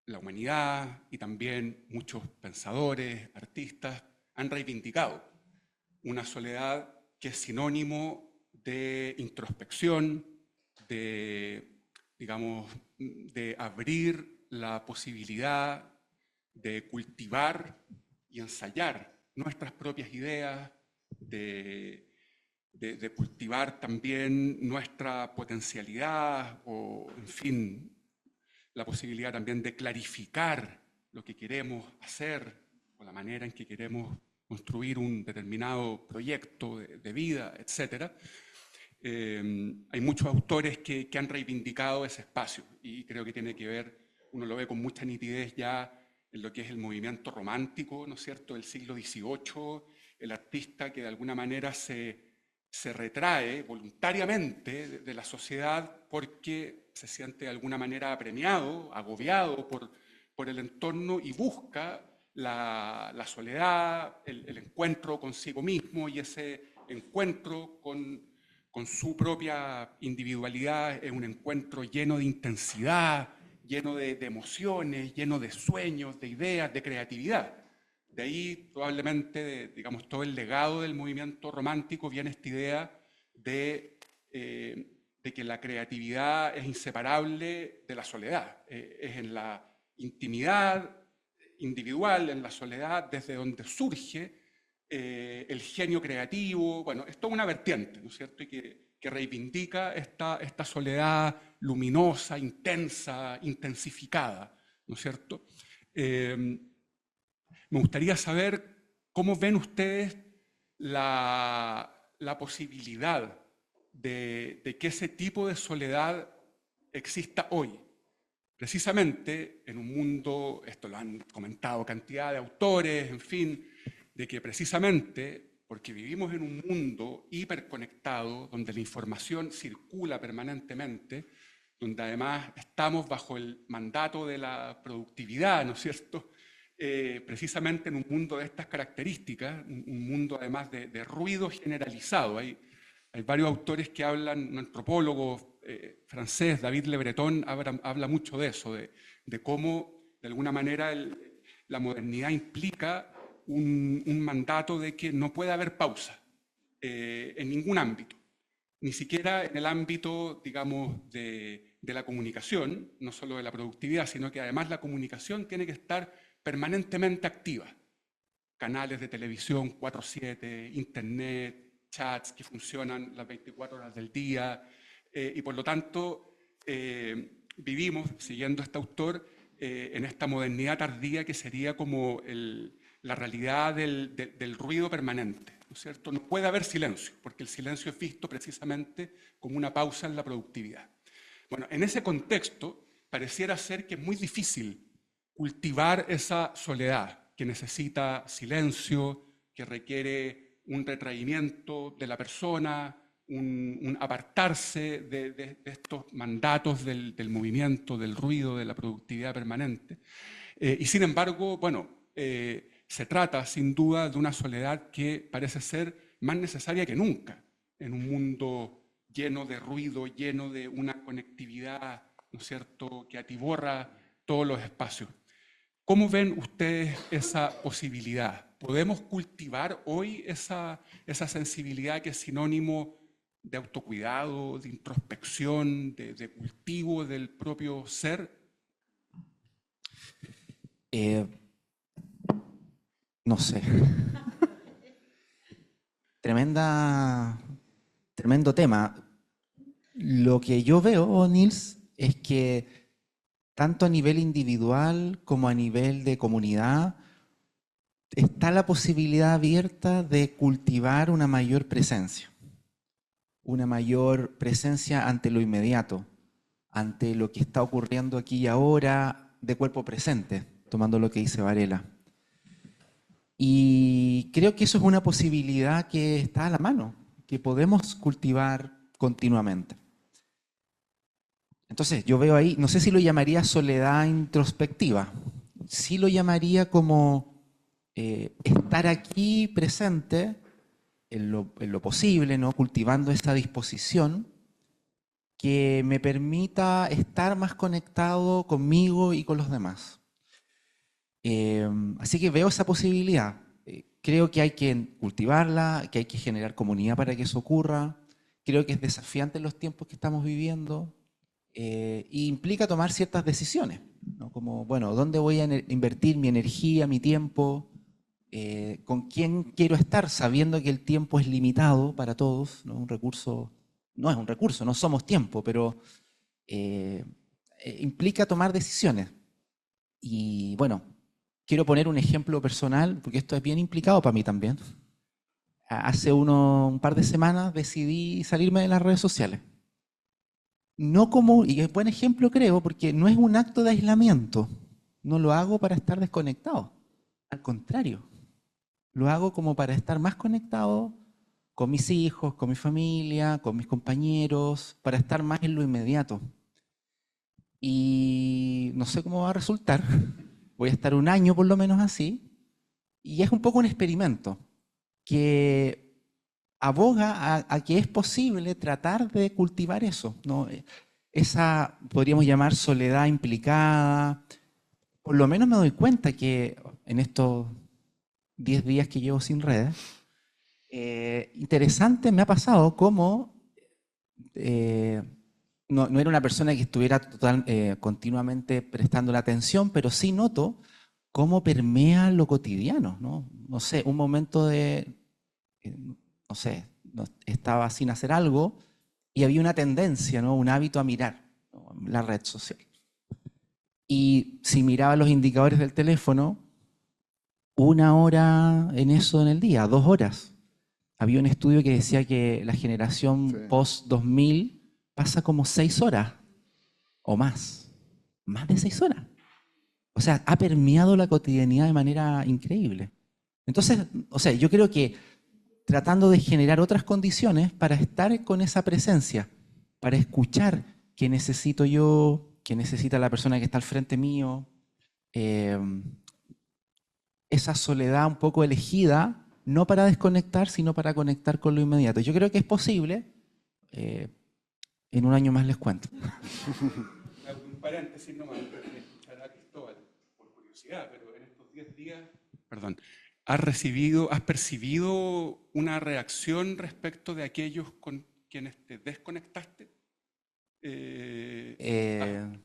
Speaker 1: la humanidad y también muchos pensadores, artistas, han reivindicado. Una soledad que es sinónimo de introspección, digamos, de abrir la posibilidad de cultivar y ensayar nuestras propias ideas, de cultivar también nuestra potencialidad o, en fin, la posibilidad también de clarificar lo que queremos hacer o la manera en que queremos construir un determinado proyecto de vida, etc. Hay muchos autores que han reivindicado ese espacio y creo que tiene que ver, uno lo ve con mucha nitidez ya en lo que es el movimiento romántico, ¿no es cierto?, del siglo XVIII, el artista que de alguna manera se retrae voluntariamente de la sociedad porque se siente de alguna manera apremiado, agobiado por el entorno y busca la soledad, el encuentro consigo mismo, y ese encuentro con su propia individualidad es un encuentro lleno de intensidad, lleno de emociones, lleno de sueños, de ideas, de creatividad. De ahí probablemente, digamos, todo el legado del movimiento romántico viene esta idea de que la creatividad es inseparable de la soledad. Es en la intimidad individual, en la soledad, desde donde surge el genio creativo. Bueno, es toda una vertiente, ¿no es cierto? Y que reivindica esta soledad luminosa, intensa, intensificada, ¿no es cierto? Me gustaría saber cómo ven ustedes la posibilidad de que ese tipo de soledad exista hoy. Precisamente en un mundo, esto lo han comentado cantidad de autores, en fin, de que precisamente porque vivimos en un mundo hiperconectado, donde la información circula permanentemente, donde además estamos bajo el mandato de la productividad, ¿no es cierto? Precisamente en un mundo de estas características, un mundo además de ruido generalizado. Hay varios autores que hablan, un antropólogo francés, David Le Breton, habla mucho de eso, de cómo de alguna manera la modernidad implica un mandato de que no puede haber pausa en ningún ámbito, ni siquiera en el ámbito, digamos, de la comunicación, no solo de la productividad, sino que además la comunicación tiene que estar permanentemente activa. Canales de televisión 4/7, internet, chats que funcionan las 24 horas del día, y por lo tanto vivimos, siguiendo a este autor, en esta modernidad tardía que sería como la realidad del ruido permanente, ¿no es cierto? No puede haber silencio, porque el silencio es visto precisamente como una pausa en la productividad. Bueno, en ese contexto pareciera ser que es muy difícil cultivar esa soledad que necesita silencio, que requiere un retraimiento de la persona, un apartarse de estos mandatos del movimiento, del ruido, de la productividad permanente. Y sin embargo, bueno, se trata sin duda de una soledad que parece ser más necesaria que nunca en un mundo lleno de ruido, lleno de una conectividad, ¿no es cierto?, que atiborra todos los espacios. ¿Cómo ven ustedes esa posibilidad? ¿Podemos cultivar hoy esa sensibilidad que es sinónimo de autocuidado, de introspección, de cultivo del propio ser?
Speaker 2: No sé. Tremendo tema. Lo que yo veo, Nils, es que tanto a nivel individual como a nivel de comunidad está la posibilidad abierta de cultivar una mayor presencia ante lo inmediato, ante lo que está ocurriendo aquí y ahora de cuerpo presente, tomando lo que dice Varela. Y creo que eso es una posibilidad que está a la mano, que podemos cultivar continuamente. Entonces, yo veo ahí, no sé si lo llamaría soledad introspectiva, sí lo llamaría como estar aquí presente en lo posible, ¿no? Cultivando esa disposición que me permita estar más conectado conmigo y con los demás. Así que veo esa posibilidad. Creo que hay que cultivarla, que hay que generar comunidad para que eso ocurra. Creo que es desafiante en los tiempos que estamos viviendo. Y implica tomar ciertas decisiones, ¿no? Como, bueno, ¿dónde voy a invertir mi energía, mi tiempo? ¿Con quién quiero estar? Sabiendo que el tiempo es limitado para todos, ¿no? Un recurso, no es un recurso, no somos tiempo, pero implica tomar decisiones. Y bueno, quiero poner un ejemplo personal, porque esto es bien implicado para mí también. Hace un par de semanas decidí salirme de las redes sociales. No como, y es buen ejemplo creo, porque no es un acto de aislamiento. No lo hago para estar desconectado. Al contrario, lo hago como para estar más conectado con mis hijos, con mi familia, con mis compañeros, para estar más en lo inmediato. y no sé cómo va a resultar. Voy a estar un año por lo menos así. Y es un poco un experimento que aboga a que es posible tratar de cultivar eso, ¿no? Esa, podríamos llamar, soledad implicada. Por lo menos me doy cuenta que en estos 10 días que llevo sin redes, interesante me ha pasado cómo no era una persona que estuviera continuamente prestando la atención, pero sí noto cómo permea lo cotidiano, ¿no? No sé, un momento no sé, estaba sin hacer algo y había una tendencia, ¿no? Un hábito a mirar, ¿no? La red social. Y si miraba los indicadores del teléfono, 1 hora en eso en el día, 2 horas. Había un estudio que decía que la generación
Speaker 3: Sí.
Speaker 2: post-2000 pasa como 6 horas o más de 6 horas. O sea, ha permeado la cotidianidad de manera increíble. Entonces, o sea, yo creo que tratando de generar otras condiciones para estar con esa presencia, para escuchar qué necesito yo, qué necesita la persona que está al frente mío, eh, esa soledad un poco elegida, no para desconectar, sino para conectar con lo inmediato. Yo creo que es posible. En un año más les cuento.
Speaker 1: Hago un paréntesis nomás antes de escuchar a Cristóbal, por curiosidad, pero en estos 10 días, perdón, ¿has percibido una reacción respecto de aquellos con quienes te desconectaste? En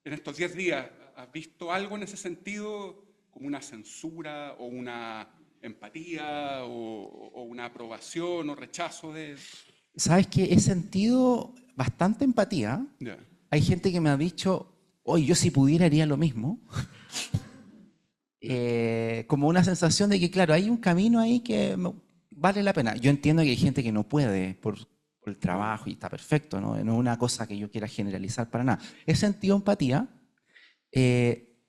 Speaker 1: estos 10 días, ¿has visto algo en ese sentido, como una censura o una empatía o una aprobación o rechazo de...
Speaker 2: ¿Sabes qué? He sentido bastante empatía.
Speaker 1: Ya.
Speaker 2: Hay gente que me ha dicho, oye, yo si pudiera haría lo mismo. Como una sensación de que, claro, hay un camino ahí que vale la pena. Yo entiendo que hay gente que no puede por el trabajo y está perfecto, ¿no? No es una cosa que yo quiera generalizar para nada. He sentido empatía.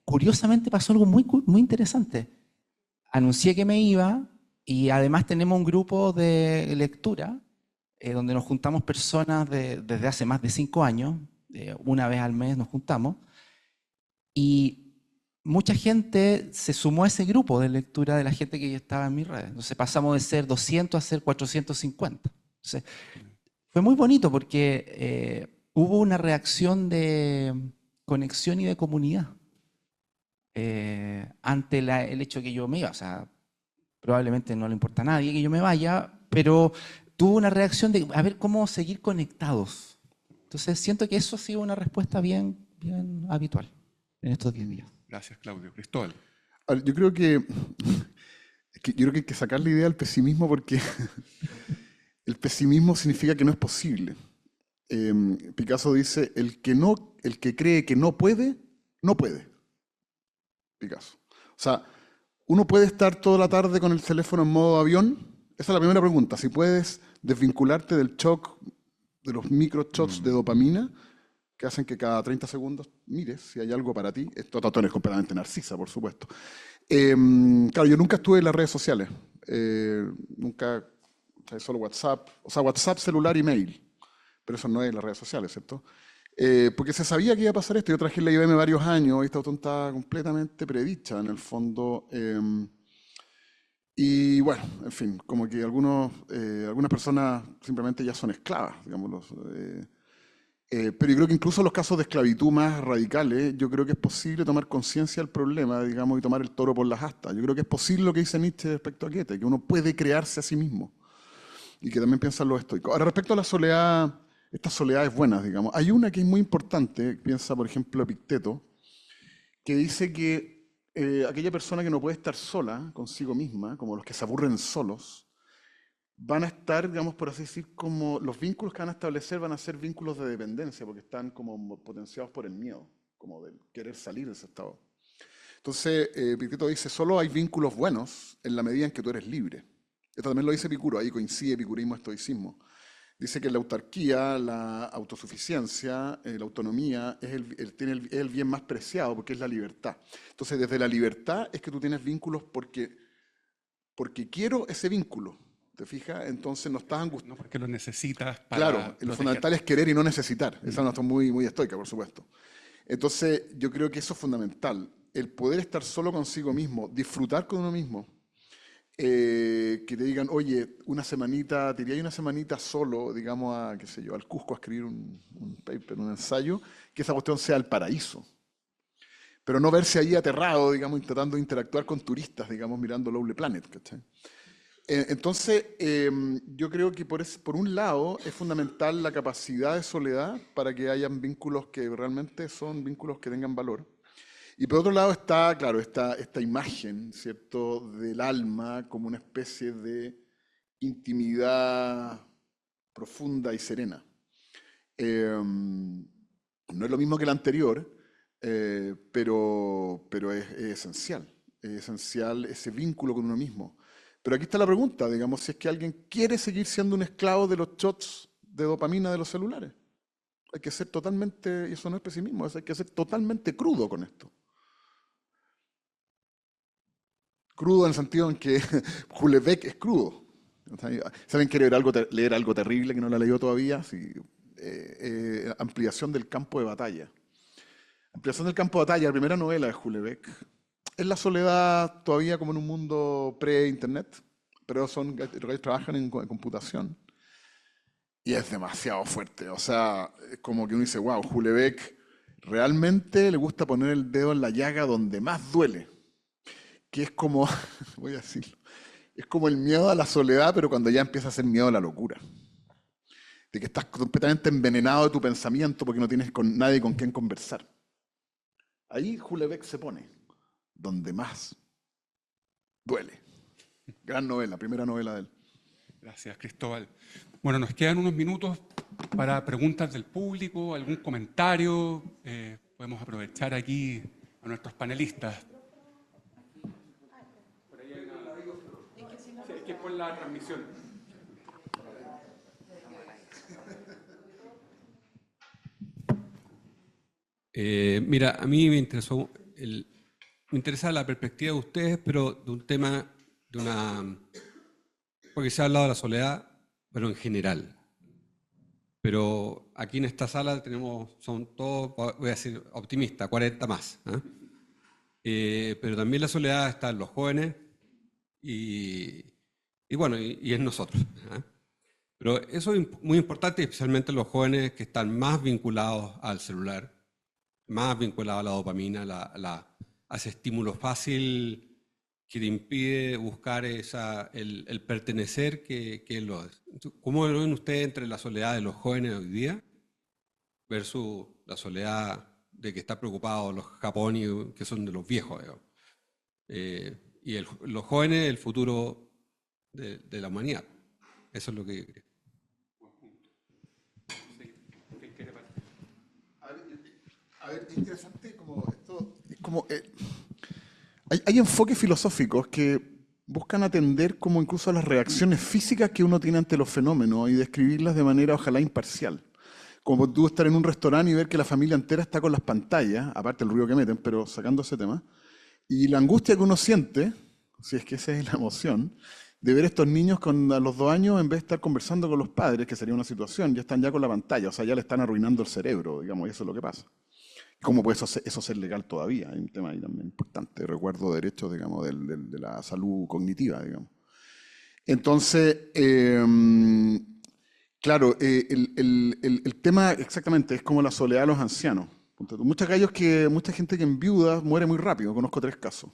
Speaker 2: Curiosamente pasó algo muy interesante. Anuncié que me iba y además tenemos un grupo de lectura donde nos juntamos personas desde hace más de 5 años. Una vez al mes nos juntamos. Y mucha gente se sumó a ese grupo de lectura de la gente que estaba en mis redes. Entonces pasamos de ser 200 a ser 450. Entonces, fue muy bonito porque hubo una reacción de conexión y de comunidad ante el hecho que yo me iba. O sea, probablemente no le importa a nadie que yo me vaya, pero tuvo una reacción de a ver cómo seguir conectados. Entonces siento que eso ha sido una respuesta bien habitual en estos 10 días.
Speaker 1: Gracias, Claudio. Cristóbal.
Speaker 3: A ver, yo creo yo creo que hay que sacar la idea del pesimismo porque el pesimismo significa que no es posible. Picasso dice, el que cree que no puede, no puede. Picasso. O sea, uno puede estar toda la tarde con el teléfono en modo avión. Esa es la primera pregunta. Si puedes desvincularte del shock, de los microshocks de dopamina, que hacen que cada 30 segundos mires si hay algo para ti. Esto Tatón es completamente narcisa, por supuesto. Claro, yo nunca estuve en las redes sociales. Nunca, o sea, solo WhatsApp. O sea, WhatsApp, celular y mail. Pero eso no es las redes sociales, ¿cierto? Porque se sabía que iba a pasar esto. Yo trabajé en la IBM varios años y esta cuestión estaba completamente predicha, en el fondo. Y bueno, en fin, como que algunas personas simplemente ya son esclavas, digámoslo. Pero yo creo que incluso en los casos de esclavitud más radicales, yo creo que es posible tomar conciencia del problema, digamos, y tomar el toro por las astas. Yo creo que es posible lo que dice Nietzsche respecto a Goethe, que uno puede crearse a sí mismo y que también piensan los estoicos. Ahora, respecto a la soledad, estas soledades buenas, digamos, hay una que es muy importante, piensa, por ejemplo, Epicteto, que dice que aquella persona que no puede estar sola consigo misma, como los que se aburren solos, van a estar, digamos, por así decir, como los vínculos que van a establecer van a ser vínculos de dependencia, porque están como potenciados por el miedo, como del querer salir de ese estado. Entonces, Epicteto dice, solo hay vínculos buenos en la medida en que tú eres libre. Esto también lo dice Epicuro, ahí coincide epicureísmo y estoicismo. Dice que la autarquía, la autosuficiencia, la autonomía es el bien más preciado porque es la libertad. Entonces, desde la libertad es que tú tienes vínculos porque quiero ese vínculo. ¿Te fijas? Entonces no estás angustiado.
Speaker 1: No porque lo necesitas para
Speaker 3: Claro, lo fundamental es querer y no necesitar. Esa es una cuestión muy, muy estoica, por supuesto. Entonces, yo creo que eso es fundamental. El poder estar solo consigo mismo, disfrutar con uno mismo. Que te digan, oye, una semanita, te iría una semanita solo, digamos, a, qué sé yo, al Cusco a escribir un paper, un ensayo, que esa cuestión sea el paraíso. Pero no verse ahí aterrado, digamos, tratando de interactuar con turistas, digamos, mirando Lonely Planet, ¿cachai? Entonces, yo creo que por un lado es fundamental la capacidad de soledad para que hayan vínculos que realmente son vínculos que tengan valor. Y por otro lado está, claro, esta imagen, ¿cierto?, del alma como una especie de intimidad profunda y serena. No es lo mismo que la anterior, pero es esencial. Es esencial ese vínculo con uno mismo. Pero aquí está la pregunta, digamos, si es que alguien quiere seguir siendo un esclavo de los shots de dopamina de los celulares. Hay que ser totalmente, y eso no es pesimismo, hay que ser totalmente crudo con esto. Crudo en el sentido en que Houellebecq es crudo. ¿Saben que leer algo terrible que no la he leído todavía? Sí, ampliación del campo de batalla. Ampliación del campo de batalla, la primera novela de Houellebecq. Es la soledad todavía como en un mundo pre-internet, pero trabajan en computación. Y es demasiado fuerte. O sea, es como que uno dice, wow, Houellebecq realmente le gusta poner el dedo en la llaga donde más duele. Que es como, voy a decirlo, es como el miedo a la soledad, pero cuando ya empieza a ser miedo a la locura. De que estás completamente envenenado de tu pensamiento porque no tienes con nadie con quien conversar. Ahí Houellebecq se pone, donde más duele. Gran novela, primera novela de él.
Speaker 1: Gracias, Cristóbal. Bueno, nos quedan unos minutos para preguntas del público, algún comentario. Podemos aprovechar aquí a nuestros panelistas. Por ahí hay sí, hay que poner la transmisión.
Speaker 4: Mira, a mí me interesa la perspectiva de ustedes, pero de un tema, porque se ha hablado de la soledad, pero en general. Pero aquí en esta sala son todos, voy a decir, optimistas, 40 más. Pero también la soledad está en los jóvenes y bueno, y en nosotros. Pero eso es muy importante, especialmente en los jóvenes que están más vinculados al celular, más vinculados a la dopamina, a ese estímulo fácil que te impide buscar el pertenecer que lo es. ¿Cómo lo ven ustedes entre la soledad de los jóvenes hoy día versus la soledad de que están preocupados los japoneses, que son de los viejos, digamos? Y los jóvenes, el futuro de la humanidad. Eso es lo que yo creo.
Speaker 3: A ver, es interesante como esto, es como, hay enfoques filosóficos que buscan atender como incluso a las reacciones físicas que uno tiene ante los fenómenos y describirlas de manera ojalá imparcial. Como tú estar en un restaurante y ver que la familia entera está con las pantallas, aparte el ruido que meten, pero sacando ese tema, y la angustia que uno siente, si es que esa es la emoción, de ver estos niños a los 2 años, en vez de estar conversando con los padres, que sería una situación, ya están ya con la pantalla, o sea, ya le están arruinando el cerebro, digamos, y eso es lo que pasa. ¿Cómo puede eso ser legal todavía? Hay un tema ahí también importante, recuerdo derechos, digamos, de la salud cognitiva, digamos. Entonces, claro, el tema exactamente es como la soledad de los ancianos. Mucha gente que enviuda muere muy rápido, conozco 3 casos.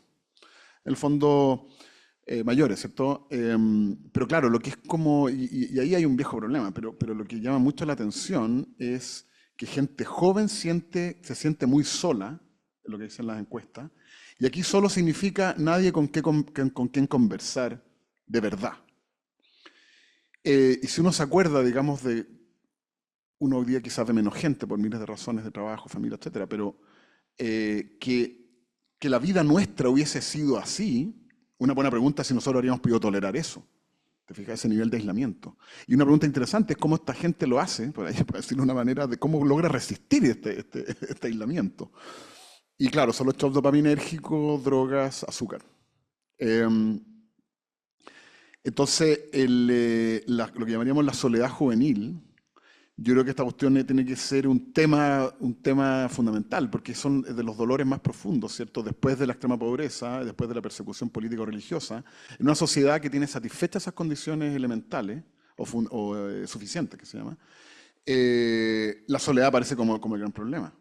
Speaker 3: En el fondo, mayores, ¿cierto? Pero claro, lo que es como, y ahí hay un viejo problema, pero lo que llama mucho la atención es que gente joven se siente muy sola, es lo que dicen las encuestas, y aquí solo significa nadie con quien conversar de verdad. Y si uno se acuerda, digamos, uno hoy día quizás ve menos gente por miles de razones de trabajo, familia, etcétera, pero que la vida nuestra hubiese sido así, una buena pregunta es si nosotros habríamos podido tolerar eso. ¿Te fijas? Ese nivel de aislamiento. Y una pregunta interesante es cómo esta gente lo hace, por ahí, para decirlo de una manera, de cómo logra resistir este aislamiento. Y claro, son los shots dopaminérgicos, drogas, azúcar. Entonces, lo que llamaríamos la soledad juvenil Yo creo que esta cuestión tiene que ser un tema fundamental, porque son de los dolores más profundos, ¿cierto? Después de la extrema pobreza, después de la persecución política o religiosa, en una sociedad que tiene satisfechas esas condiciones elementales o suficientes, que se llama, la soledad aparece como el gran problema.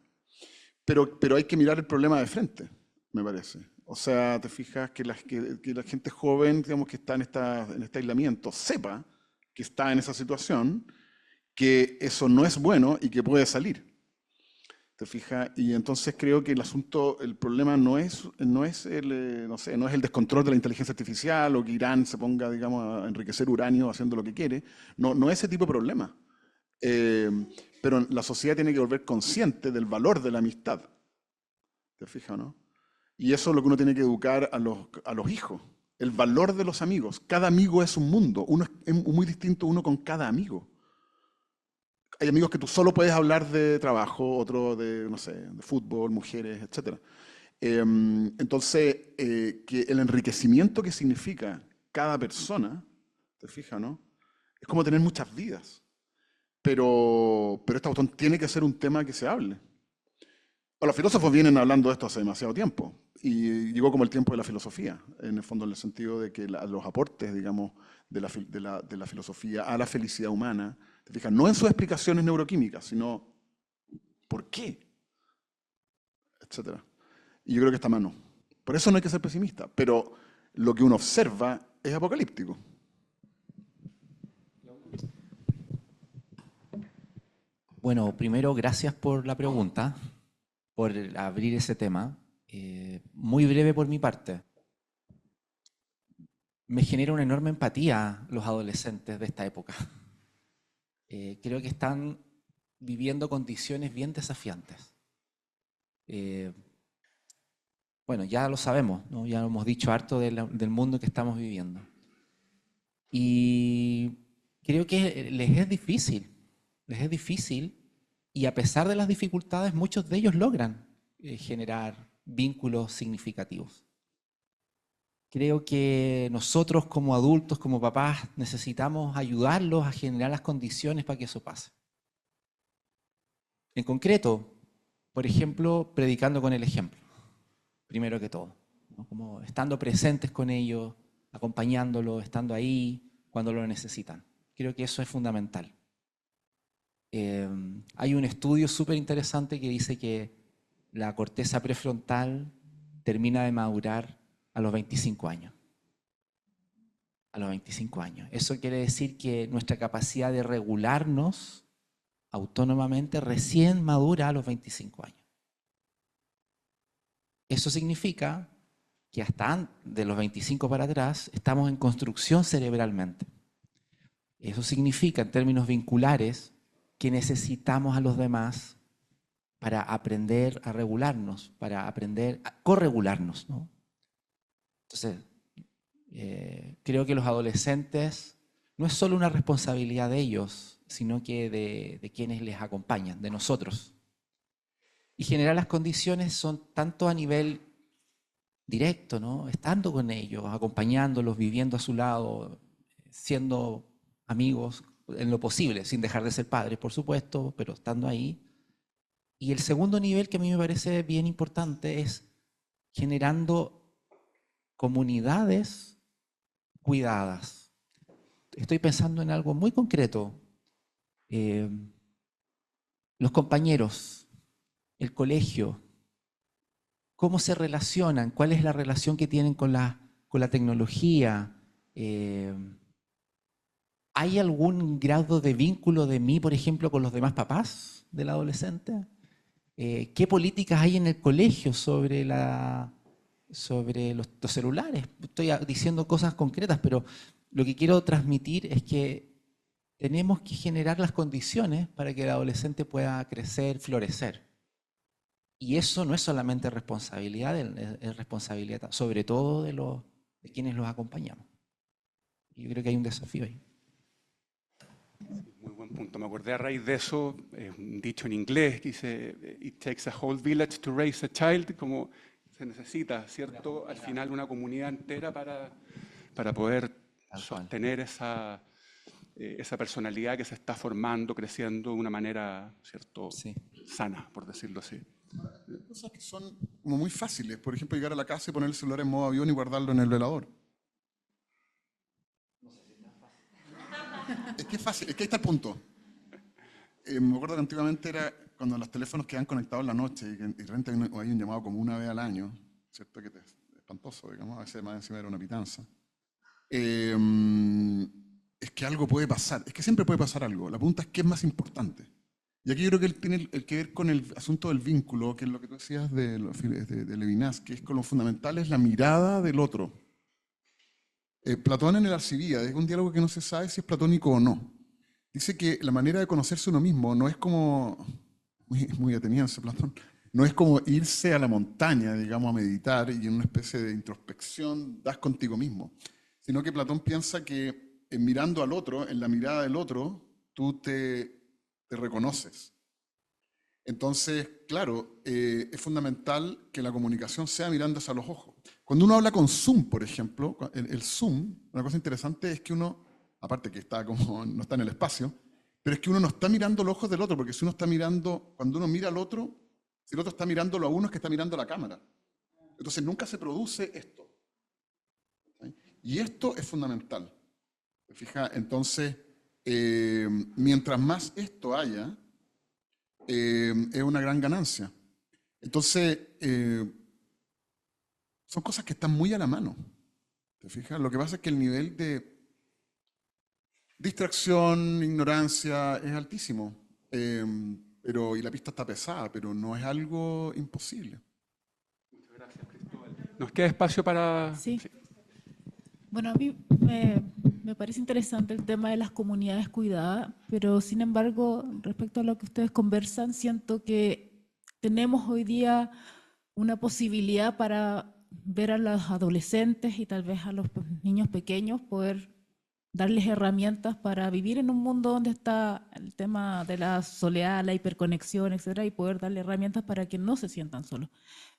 Speaker 3: Pero hay que mirar el problema de frente, me parece. O sea, te fijas que la gente joven, digamos, que está en este aislamiento, sepa que está en esa situación, que eso no es bueno y que puede salir. ¿Te fijas? Y entonces creo que el problema no es el descontrol de la inteligencia artificial o que Irán se ponga, digamos, a enriquecer uranio haciendo lo que quiere. No es ese tipo de problema. Pero la sociedad tiene que volver consciente del valor de la amistad. ¿Te fijas o no? Y eso es lo que uno tiene que educar a los hijos. El valor de los amigos. Cada amigo es un mundo. Uno es muy distinto uno con cada amigo. Hay amigos que tú solo puedes hablar de trabajo, otro de, no sé, de fútbol, mujeres, etc. Entonces, que el enriquecimiento que significa cada persona, ¿te fijas, no? Es como tener muchas vidas. Pero esta cuestión tiene que ser un tema que se hable. Los filósofos vienen hablando de esto hace demasiado tiempo. Y llegó como el tiempo de la filosofía, en el fondo, en el sentido de que los aportes, digamos, de la filosofía a la felicidad humana, te fijas, no en sus explicaciones neuroquímicas, sino por qué, etcétera. Y yo creo que está a mano. Por eso no hay que ser pesimista, pero lo que uno observa es apocalíptico.
Speaker 2: Bueno, primero, gracias por la pregunta, por abrir ese tema. Muy breve por mi parte. Me genera una enorme empatía los adolescentes de esta época. Creo que están viviendo condiciones bien desafiantes. Bueno, ya lo sabemos, ¿no? Ya lo hemos dicho harto del mundo que estamos viviendo. Y creo que les es difícil y a pesar de las dificultades, muchos de ellos logran generar vínculos significativos. Creo que nosotros como adultos, como papás, necesitamos ayudarlos a generar las condiciones para que eso pase. En concreto, por ejemplo, predicando con el ejemplo, primero que todo, ¿no? Como estando presentes con ellos, acompañándolos, estando ahí cuando lo necesitan. Creo que eso es fundamental. Hay un estudio súper interesante que dice que la corteza prefrontal termina de madurar a los 25 años. A los 25 años. Eso quiere decir que nuestra capacidad de regularnos autónomamente recién madura a los 25 años. Eso significa que hasta de los 25 para atrás estamos en construcción cerebralmente. Eso significa, en términos vinculares, que necesitamos a los demás para aprender a regularnos, para aprender a corregularnos, ¿no? Entonces, creo que los adolescentes no es solo una responsabilidad de ellos, sino que de quienes les acompañan, de nosotros. Y generar las condiciones son tanto a nivel directo, ¿no? Estando con ellos, acompañándolos, viviendo a su lado, siendo amigos en lo posible, sin dejar de ser padres, por supuesto, pero estando ahí. Y el segundo nivel que a mí me parece bien importante es generando comunidades cuidadas. Estoy pensando en algo muy concreto. Los compañeros, el colegio, cómo se relacionan, cuál es la relación que tienen con la tecnología. ¿Hay algún grado de vínculo de mí, por ejemplo, con los demás papás del adolescente? ¿Qué políticas hay en el colegio sobre los celulares? Estoy diciendo cosas concretas, pero lo que quiero transmitir es que tenemos que generar las condiciones para que el adolescente pueda crecer, florecer. Y eso no es solamente responsabilidad, es responsabilidad sobre todo de quienes los acompañamos. Yo creo que hay un desafío ahí.
Speaker 1: Muy buen punto. Me acordé a raíz de eso, un dicho en inglés que dice "It takes a whole village to raise a child", como se necesita, ¿cierto? Al final una comunidad entera para poder sostener esa esa personalidad que se está formando, creciendo de una manera, ¿cierto?,
Speaker 2: Sí.
Speaker 1: sana, por decirlo así.
Speaker 3: Hay cosas que son como muy fáciles. Por ejemplo, llegar a la casa y poner el celular en modo avión y guardarlo en el velador. Es que es fácil, es que ahí está el punto. Me acuerdo que antiguamente era cuando los teléfonos quedan conectados en la noche y de repente hay un llamado como una vez al año, ¿cierto? Que es espantoso, digamos, a veces más encima era una pitanza. Es que algo puede pasar, es que siempre puede pasar algo. La pregunta es qué es más importante. Y aquí yo creo que él tiene el que ver con el asunto del vínculo, que es lo que tú decías de Levinas, que es con lo fundamental es la mirada del otro. Platón en el Alcibíades es un diálogo que no se sabe si es platónico o no. Dice que la manera de conocerse uno mismo no es como, muy ateniense Platón, no es como irse a la montaña, digamos, a meditar y en una especie de introspección das contigo mismo, sino que Platón piensa que mirando al otro, en la mirada del otro, tú te reconoces. Entonces, claro, es fundamental que la comunicación sea mirándose a los ojos. Cuando uno habla con Zoom, por ejemplo, el Zoom, una cosa interesante es que uno, aparte que está como, no está en el espacio, pero es que uno no está mirando los ojos del otro, porque si uno está mirando, cuando uno mira al otro, si el otro está mirándolo a uno, es que está mirando la cámara. Entonces nunca se produce esto. ¿Sí? Y esto es fundamental. ¿Te fijas? Entonces, mientras más esto haya, es una gran ganancia. Entonces, son cosas que están muy a la mano. ¿Te fijas? Lo que pasa es que el nivel de distracción, ignorancia es altísimo. Y la pista está pesada, pero no es algo imposible.
Speaker 1: Muchas gracias, Cristóbal. Nos queda espacio para...
Speaker 5: Sí. Bueno, a mí me parece interesante el tema de las comunidades cuidadas, pero sin embargo, respecto a lo que ustedes conversan, siento que tenemos hoy día una posibilidad para ver a los adolescentes y tal vez a los niños pequeños, poder darles herramientas para vivir en un mundo donde está el tema de la soledad, la hiperconexión, etcétera, y poder darle herramientas para que no se sientan solos.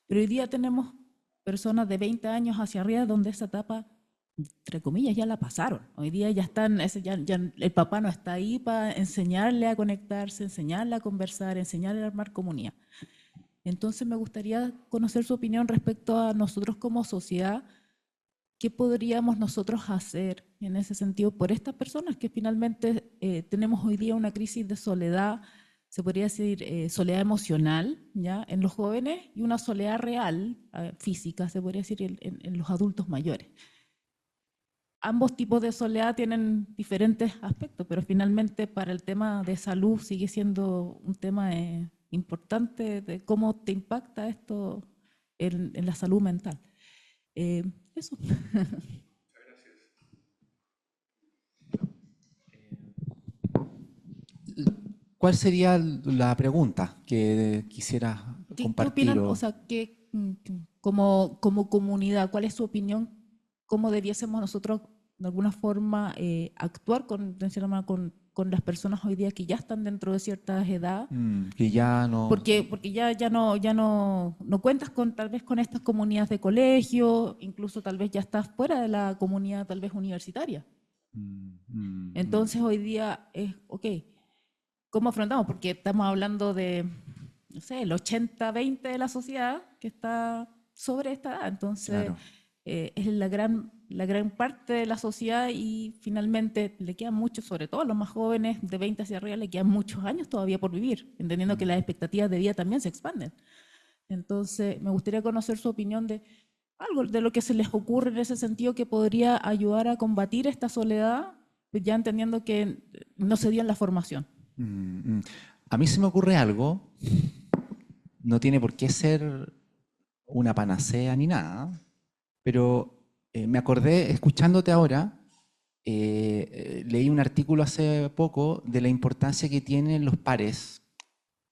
Speaker 5: Pero hoy día tenemos personas de 20 años hacia arriba donde esa etapa, entre comillas, ya la pasaron. Hoy día ya están, ya el papá no está ahí para enseñarle a conectarse, enseñarle a conversar, enseñarle a armar comunidad. Entonces me gustaría conocer su opinión respecto a nosotros como sociedad. ¿Qué podríamos nosotros hacer en ese sentido por estas personas que finalmente tenemos hoy día una crisis de soledad, se podría decir soledad emocional, ¿ya?, en los jóvenes, y una soledad real, física, se podría decir, en los adultos mayores? Ambos tipos de soledad tienen diferentes aspectos, pero finalmente para el tema de salud sigue siendo un tema importante de cómo te impacta esto en la salud mental. Eso.
Speaker 2: ¿Cuál sería la pregunta que quisieras
Speaker 5: ¿Qué
Speaker 2: compartir?
Speaker 5: opinan? O sea, como comunidad, ¿cuál es su opinión? ¿Cómo debiésemos nosotros de alguna forma actuar con las personas hoy día que ya están dentro de ciertas edades?
Speaker 2: Que ya no...
Speaker 5: Porque ya no cuentas tal vez con estas comunidades de colegio, incluso tal vez ya estás fuera de la comunidad tal vez universitaria. Entonces hoy día es, ok, ¿cómo afrontamos? Porque estamos hablando de, no sé, el 80-20 de la sociedad que está sobre esta edad. Entonces
Speaker 2: Claro.
Speaker 5: Es la gran parte de la sociedad y finalmente le quedan muchos, sobre todo a los más jóvenes de 20 hacia arriba, le quedan muchos años todavía por vivir, entendiendo que las expectativas de vida también se expanden. Entonces me gustaría conocer su opinión de algo de lo que se les ocurre en ese sentido que podría ayudar a combatir esta soledad, ya entendiendo que no se dio en la formación.
Speaker 2: A mí se me ocurre algo, no tiene por qué ser una panacea ni nada, pero me acordé, escuchándote ahora, leí un artículo hace poco de la importancia que tienen los pares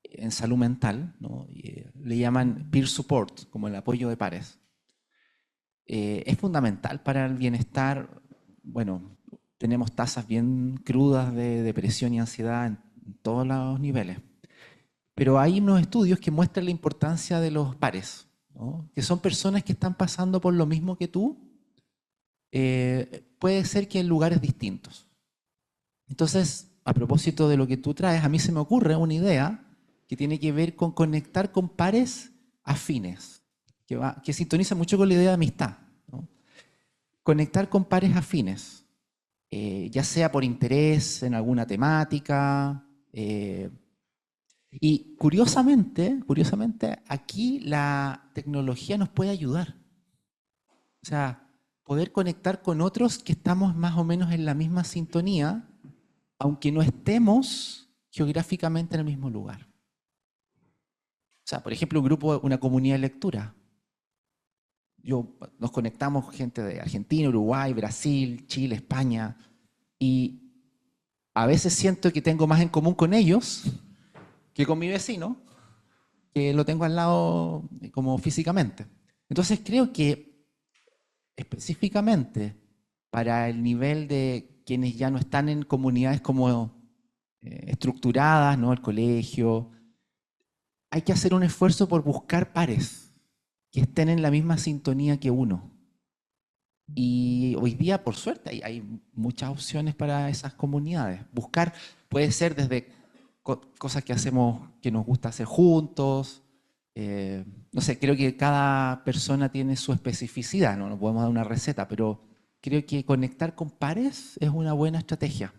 Speaker 2: en salud mental, ¿no? Le llaman peer support, como el apoyo de pares. Es fundamental para el bienestar. Bueno, tenemos tasas bien crudas de depresión y ansiedad en todos los niveles, pero hay unos estudios que muestran la importancia de los pares, ¿no? Que son personas que están pasando por lo mismo que tú, puede ser que en lugares distintos. Entonces, a propósito de lo que tú traes, a mí se me ocurre una idea que tiene que ver con conectar con pares afines, que sintoniza mucho con la idea de amistad, ¿no? Conectar con pares afines, ya sea por interés en alguna temática. Y curiosamente, aquí la tecnología nos puede ayudar. O sea, poder conectar con otros que estamos más o menos en la misma sintonía, aunque no estemos geográficamente en el mismo lugar. O sea, por ejemplo, un grupo, una comunidad de lectura. Nos conectamos gente de Argentina, Uruguay, Brasil, Chile, España, y a veces siento que tengo más en común con ellos que con mi vecino, que lo tengo al lado como físicamente. Entonces creo que específicamente para el nivel de quienes ya no están en comunidades como estructuradas, ¿no? El colegio, hay que hacer un esfuerzo por buscar pares que estén en la misma sintonía que uno. Y hoy día, por suerte, hay muchas opciones para esas comunidades. Buscar puede ser desde cosas que hacemos, que nos gusta hacer juntos. No sé, creo que cada persona tiene su especificidad, ¿no? No podemos dar una receta, pero creo que conectar con pares es una buena estrategia.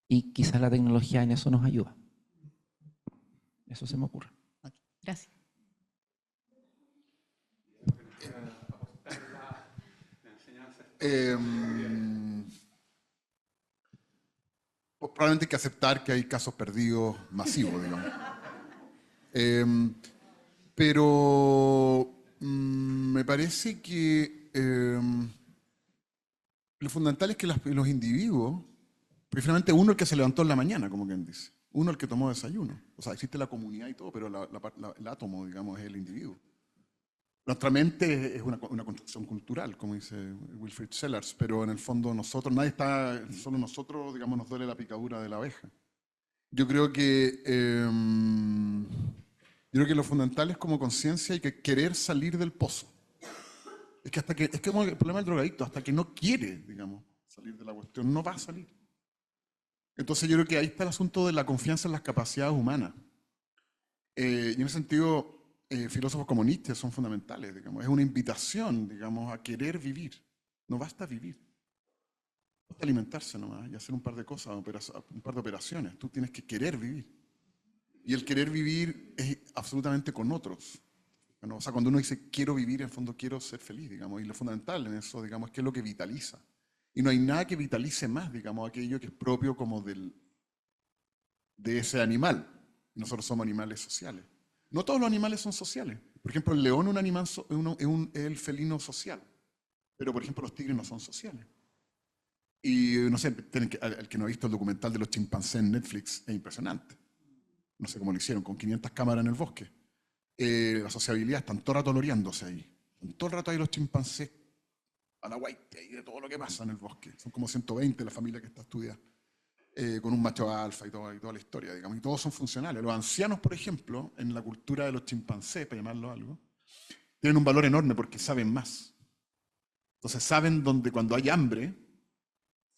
Speaker 2: Y quizás la tecnología en eso nos ayuda. Eso se me ocurre.
Speaker 5: Gracias.
Speaker 3: Pues probablemente hay que aceptar que hay casos perdidos masivos, digamos. Pero me parece que lo fundamental es que los individuos, precisamente uno el que se levantó en la mañana, como quien dice, uno el que tomó desayuno. O sea, existe la comunidad y todo, pero el átomo, digamos, es el individuo. Nuestra mente es una construcción cultural, como dice Wilfrid Sellars, pero en el fondo nosotros, nadie está, solo nosotros, digamos, nos duele la picadura de la abeja. Yo creo que, lo fundamental es como conciencia y que querer salir del pozo. Es como el problema del drogadicto, hasta que no quiere, digamos, salir de la cuestión, no va a salir. Entonces yo creo que ahí está el asunto de la confianza en las capacidades humanas. Y en ese sentido, filósofos como Nietzsche son fundamentales, digamos. Es una invitación, digamos, a querer vivir. No basta vivir. Basta alimentarse nomás y hacer un par de cosas, un par de operaciones. Tú tienes que querer vivir. Y el querer vivir es absolutamente con otros. Bueno, o sea, cuando uno dice quiero vivir, en el fondo quiero ser feliz, digamos. Y lo fundamental en eso, digamos, es que es lo que vitaliza. Y no hay nada que vitalice más, digamos, aquello que es propio como de ese animal. Nosotros somos animales sociales. No todos los animales son sociales. Por ejemplo, el león es el felino social. Pero, por ejemplo, los tigres no son sociales. Y, no sé, el que no ha visto el documental de los chimpancés en Netflix es impresionante. No sé cómo lo hicieron, con 500 cámaras en el bosque. La sociabilidad, están todo el rato loreándose ahí. Están todo el rato ahí los chimpancés a la guaita y de todo lo que pasa en el bosque. Son como 120 la familia que está estudiada. Con un macho alfa y toda la historia, digamos. Y todos son funcionales. Los ancianos, por ejemplo, en la cultura de los chimpancés, para llamarlo algo, tienen un valor enorme porque saben más. Entonces saben dónde, cuando hay hambre,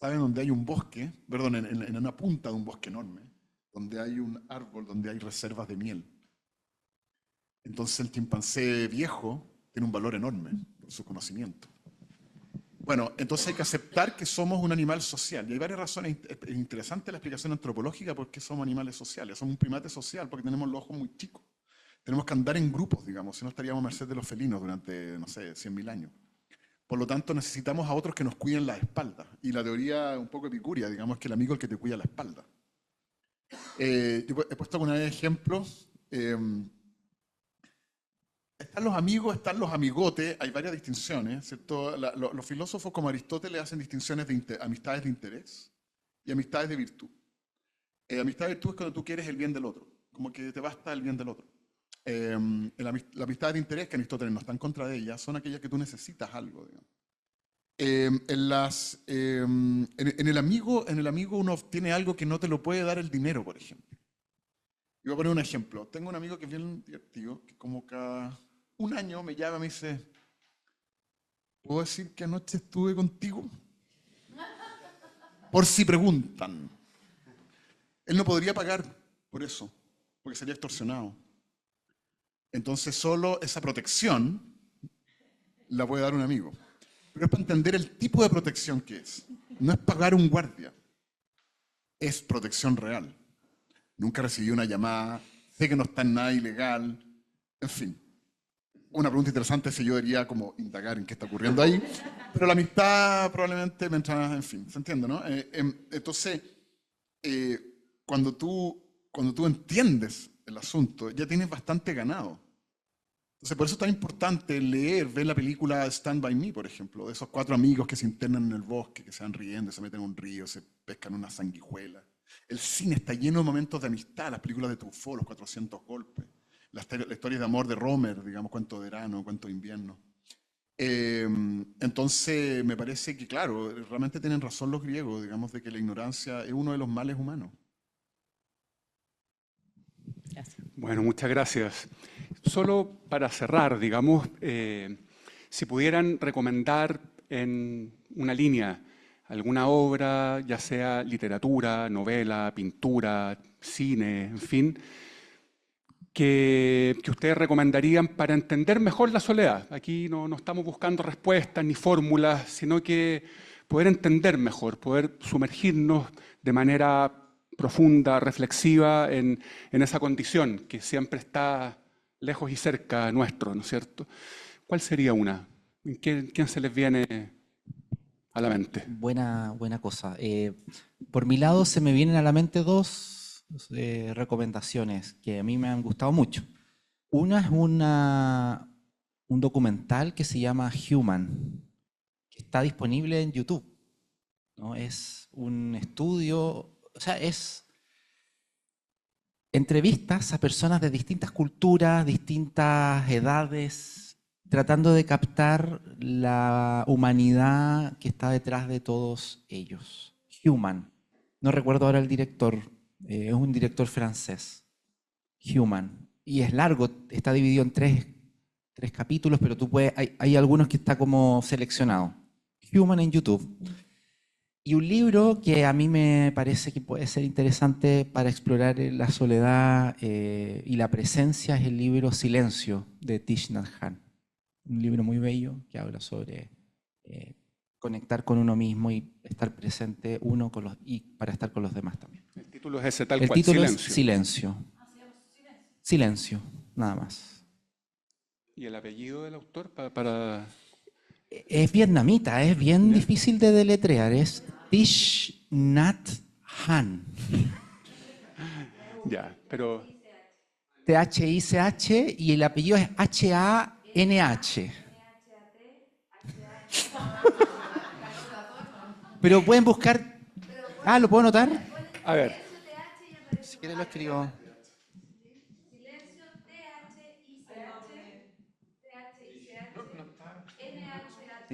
Speaker 3: saben dónde hay un bosque, perdón, en una punta de un bosque enorme, donde hay un árbol, donde hay reservas de miel. Entonces el chimpancé viejo tiene un valor enorme por su conocimiento. Bueno, entonces hay que aceptar que somos un animal social. Y hay varias razones. Es interesante la explicación antropológica por qué somos animales sociales. Somos un primate social porque tenemos los ojos muy chicos. Tenemos que andar en grupos, digamos, si no estaríamos a merced de los felinos durante, no sé, 100.000 años. Por lo tanto, necesitamos a otros que nos cuiden la espalda. Y la teoría un poco epicúrea, digamos, es que el amigo es el que te cuida la espalda. Yo he puesto alguna vez ejemplos. Están los amigos, están los amigotes, hay varias distinciones, ¿cierto? Los filósofos como Aristóteles hacen distinciones de amistades de interés y amistades de virtud. Amistad de virtud es cuando tú quieres el bien del otro, como que te basta el bien del otro. La amistad de interés, que Aristóteles no está en contra de ella, son aquellas que tú necesitas algo, digamos. En el amigo uno obtiene algo que no te lo puede dar el dinero, por ejemplo. Y voy a poner un ejemplo. Tengo un amigo que es bien divertido, que como cada un año me llama y me dice, ¿puedo decir que anoche estuve contigo? por si preguntan. Él no podría pagar por eso, porque sería extorsionado. Entonces solo esa protección la puede dar un amigo. Pero es para entender el tipo de protección que es. No es pagar un guardia, es protección real. Nunca recibí una llamada, sé que no está en nada ilegal, en fin. Una pregunta interesante si yo debería como indagar en qué está ocurriendo ahí, pero la amistad probablemente mientras, en fin, ¿se entiende, no? Entonces, cuando tú entiendes el asunto, ya tienes bastante ganado. Entonces, por eso es tan importante leer, ver la película Stand By Me, por ejemplo, de esos 4 amigos que se internan en el bosque, que se van riendo, se meten en un río, se pescan una sanguijuela. El cine está lleno de momentos de amistad, las películas de Truffaut, Los 400 golpes, la historia de amor de Romer, digamos, Cuento de verano, Cuento de invierno. Entonces, me parece que, claro, realmente tienen razón los griegos, digamos, de que la ignorancia es uno de los males humanos.
Speaker 5: Gracias.
Speaker 1: Bueno, muchas gracias. Solo para cerrar, digamos, si pudieran recomendar en una línea alguna obra, ya sea literatura, novela, pintura, cine, en fin, que ustedes recomendarían para entender mejor la soledad. Aquí no estamos buscando respuestas ni fórmulas, sino que poder entender mejor, poder sumergirnos de manera profunda, reflexiva en esa condición que siempre está lejos y cerca nuestro, ¿no es cierto? ¿Cuál sería una? ¿Quién se les viene a la mente?
Speaker 2: Buena cosa. Por mi lado se me vienen a la mente 2 recomendaciones que a mí me han gustado mucho. Una es un documental que se llama Human, que está disponible en YouTube, ¿no? Es un estudio, o sea, es entrevistas a personas de distintas culturas, distintas edades, tratando de captar la humanidad que está detrás de todos ellos. Human. No recuerdo ahora el director, es un director francés. Human. Y es largo, está dividido en tres capítulos, pero hay algunos que está como seleccionado. Human en YouTube. Y un libro que a mí me parece que puede ser interesante para explorar la soledad y la presencia es el libro Silencio de Thich Nhat Hanh. Un libro muy bello que habla sobre conectar con uno mismo y estar presente uno y para estar con los demás también.
Speaker 1: El título es ese tal
Speaker 2: El
Speaker 1: cual,
Speaker 2: título
Speaker 1: Silencio.
Speaker 2: es Silencio. Silencio, nada más.
Speaker 1: ¿Y el apellido del autor para...
Speaker 2: Es vietnamita, es bien difícil de deletrear. Es Thich Nhat Hanh.
Speaker 1: Ya, pero...
Speaker 2: T-H-I-C-H y el apellido es H-A-N-H. Pero pueden buscar... Ah, ¿lo puedo anotar?
Speaker 1: A ver,
Speaker 2: Si quieres lo escribo.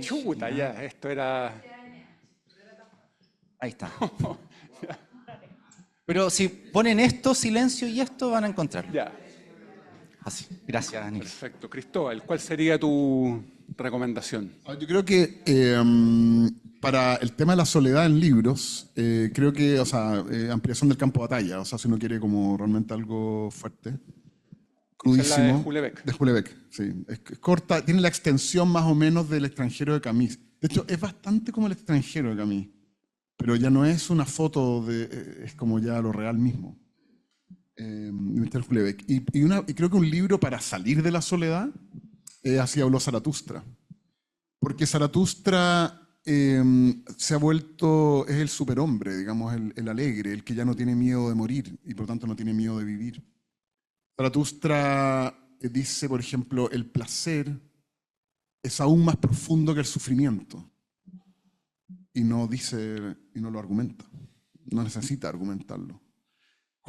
Speaker 1: chuta, ya, esto era...
Speaker 2: Ahí está. Pero si ponen esto, silencio y esto, van a encontrar.
Speaker 1: Ya,
Speaker 2: Así. Gracias, Daniel.
Speaker 1: perfecto. Cristóbal, ¿cuál sería tu recomendación?
Speaker 3: Yo creo que para el tema de la soledad en libros, creo que, o sea, ampliación del campo de batalla, o sea, si uno quiere como realmente algo fuerte, crudísimo.
Speaker 1: Esa es la de Houellebecq.
Speaker 3: De Houellebecq, sí. Es corta, tiene la extensión más o menos del extranjero de Camus. De hecho, es bastante como el extranjero de Camus, pero ya no es una foto, es como ya lo real mismo. Mr. Houellebecq. Y creo que un libro para salir de la soledad, así habló Zaratustra. Porque Zaratustra se ha vuelto, es el superhombre, digamos, el alegre, el que ya no tiene miedo de morir y por lo tanto no tiene miedo de vivir. Zaratustra dice, por ejemplo, el placer es aún más profundo que el sufrimiento. Y no lo argumenta. No necesita argumentarlo.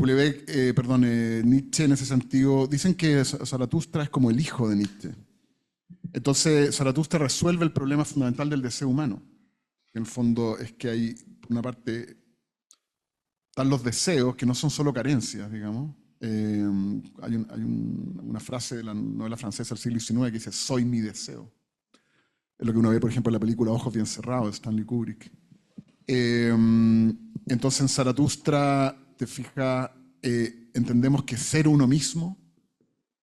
Speaker 3: Nietzsche en ese sentido, dicen que Zaratustra es como el hijo de Nietzsche. Entonces, Zaratustra resuelve el problema fundamental del deseo humano. En el fondo es que hay, por una parte, están los deseos, que no son solo carencias, digamos. Hay una frase de la novela francesa del siglo XIX que dice, soy mi deseo. Es lo que uno ve, por ejemplo, en la película Ojos bien cerrados de Stanley Kubrick. Entonces en Zaratustra, te fijas, entendemos que ser uno mismo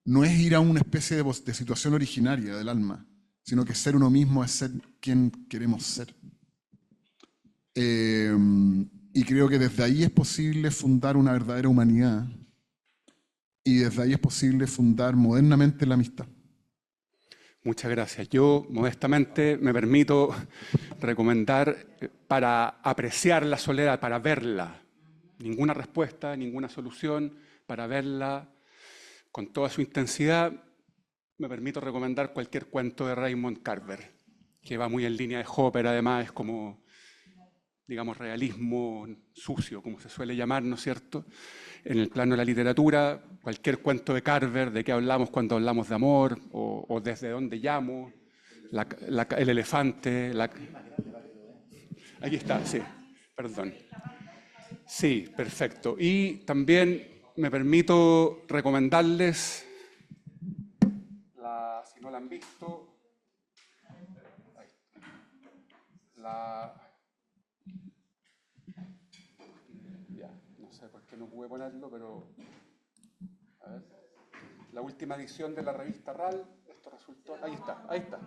Speaker 3: no es ir a una especie de situación originaria del alma, sino que ser uno mismo es ser quien queremos ser. Y creo que desde ahí es posible fundar una verdadera humanidad y desde ahí es posible fundar modernamente la amistad.
Speaker 1: Muchas gracias. Yo, modestamente, me permito recomendar para apreciar la soledad, para verla. Ninguna respuesta, ninguna solución, para verla con toda su intensidad. Me permito recomendar cualquier cuento de Raymond Carver, que va muy en línea de Hopper, además es como, digamos, realismo sucio, como se suele llamar, ¿no es cierto? En el plano de la literatura, cualquier cuento de Carver, de qué hablamos cuando hablamos de amor, o desde dónde llamo, el elefante. Aquí está, sí, perdón. Sí, perfecto. Y también me permito recomendarles, si no la han visto, ya, no sé por qué no pude ponerlo, pero a ver, la última edición de la revista RAL, esto resultó, ahí está, ahí está.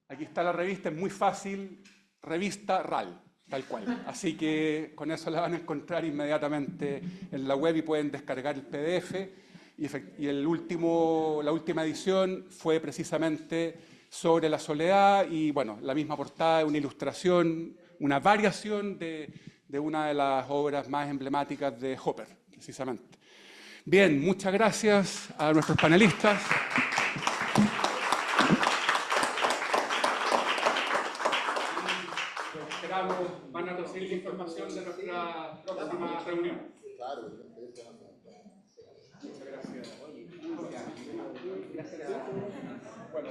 Speaker 1: Aquí está la revista, es muy fácil, revista RAL, tal cual. Así que con eso la van a encontrar inmediatamente en la web y pueden descargar el PDF. Y la última edición fue precisamente sobre la soledad y, bueno, la misma portada, una ilustración, una variación de una de las obras más emblemáticas de Hopper, precisamente. Bien, muchas gracias a nuestros panelistas. Van a recibir información de nuestra próxima reunión. Muchas gracias. Bueno.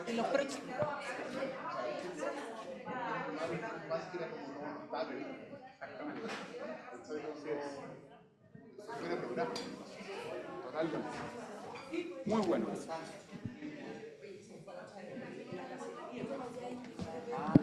Speaker 5: En los próximos.
Speaker 1: Totalmente. Muy bueno.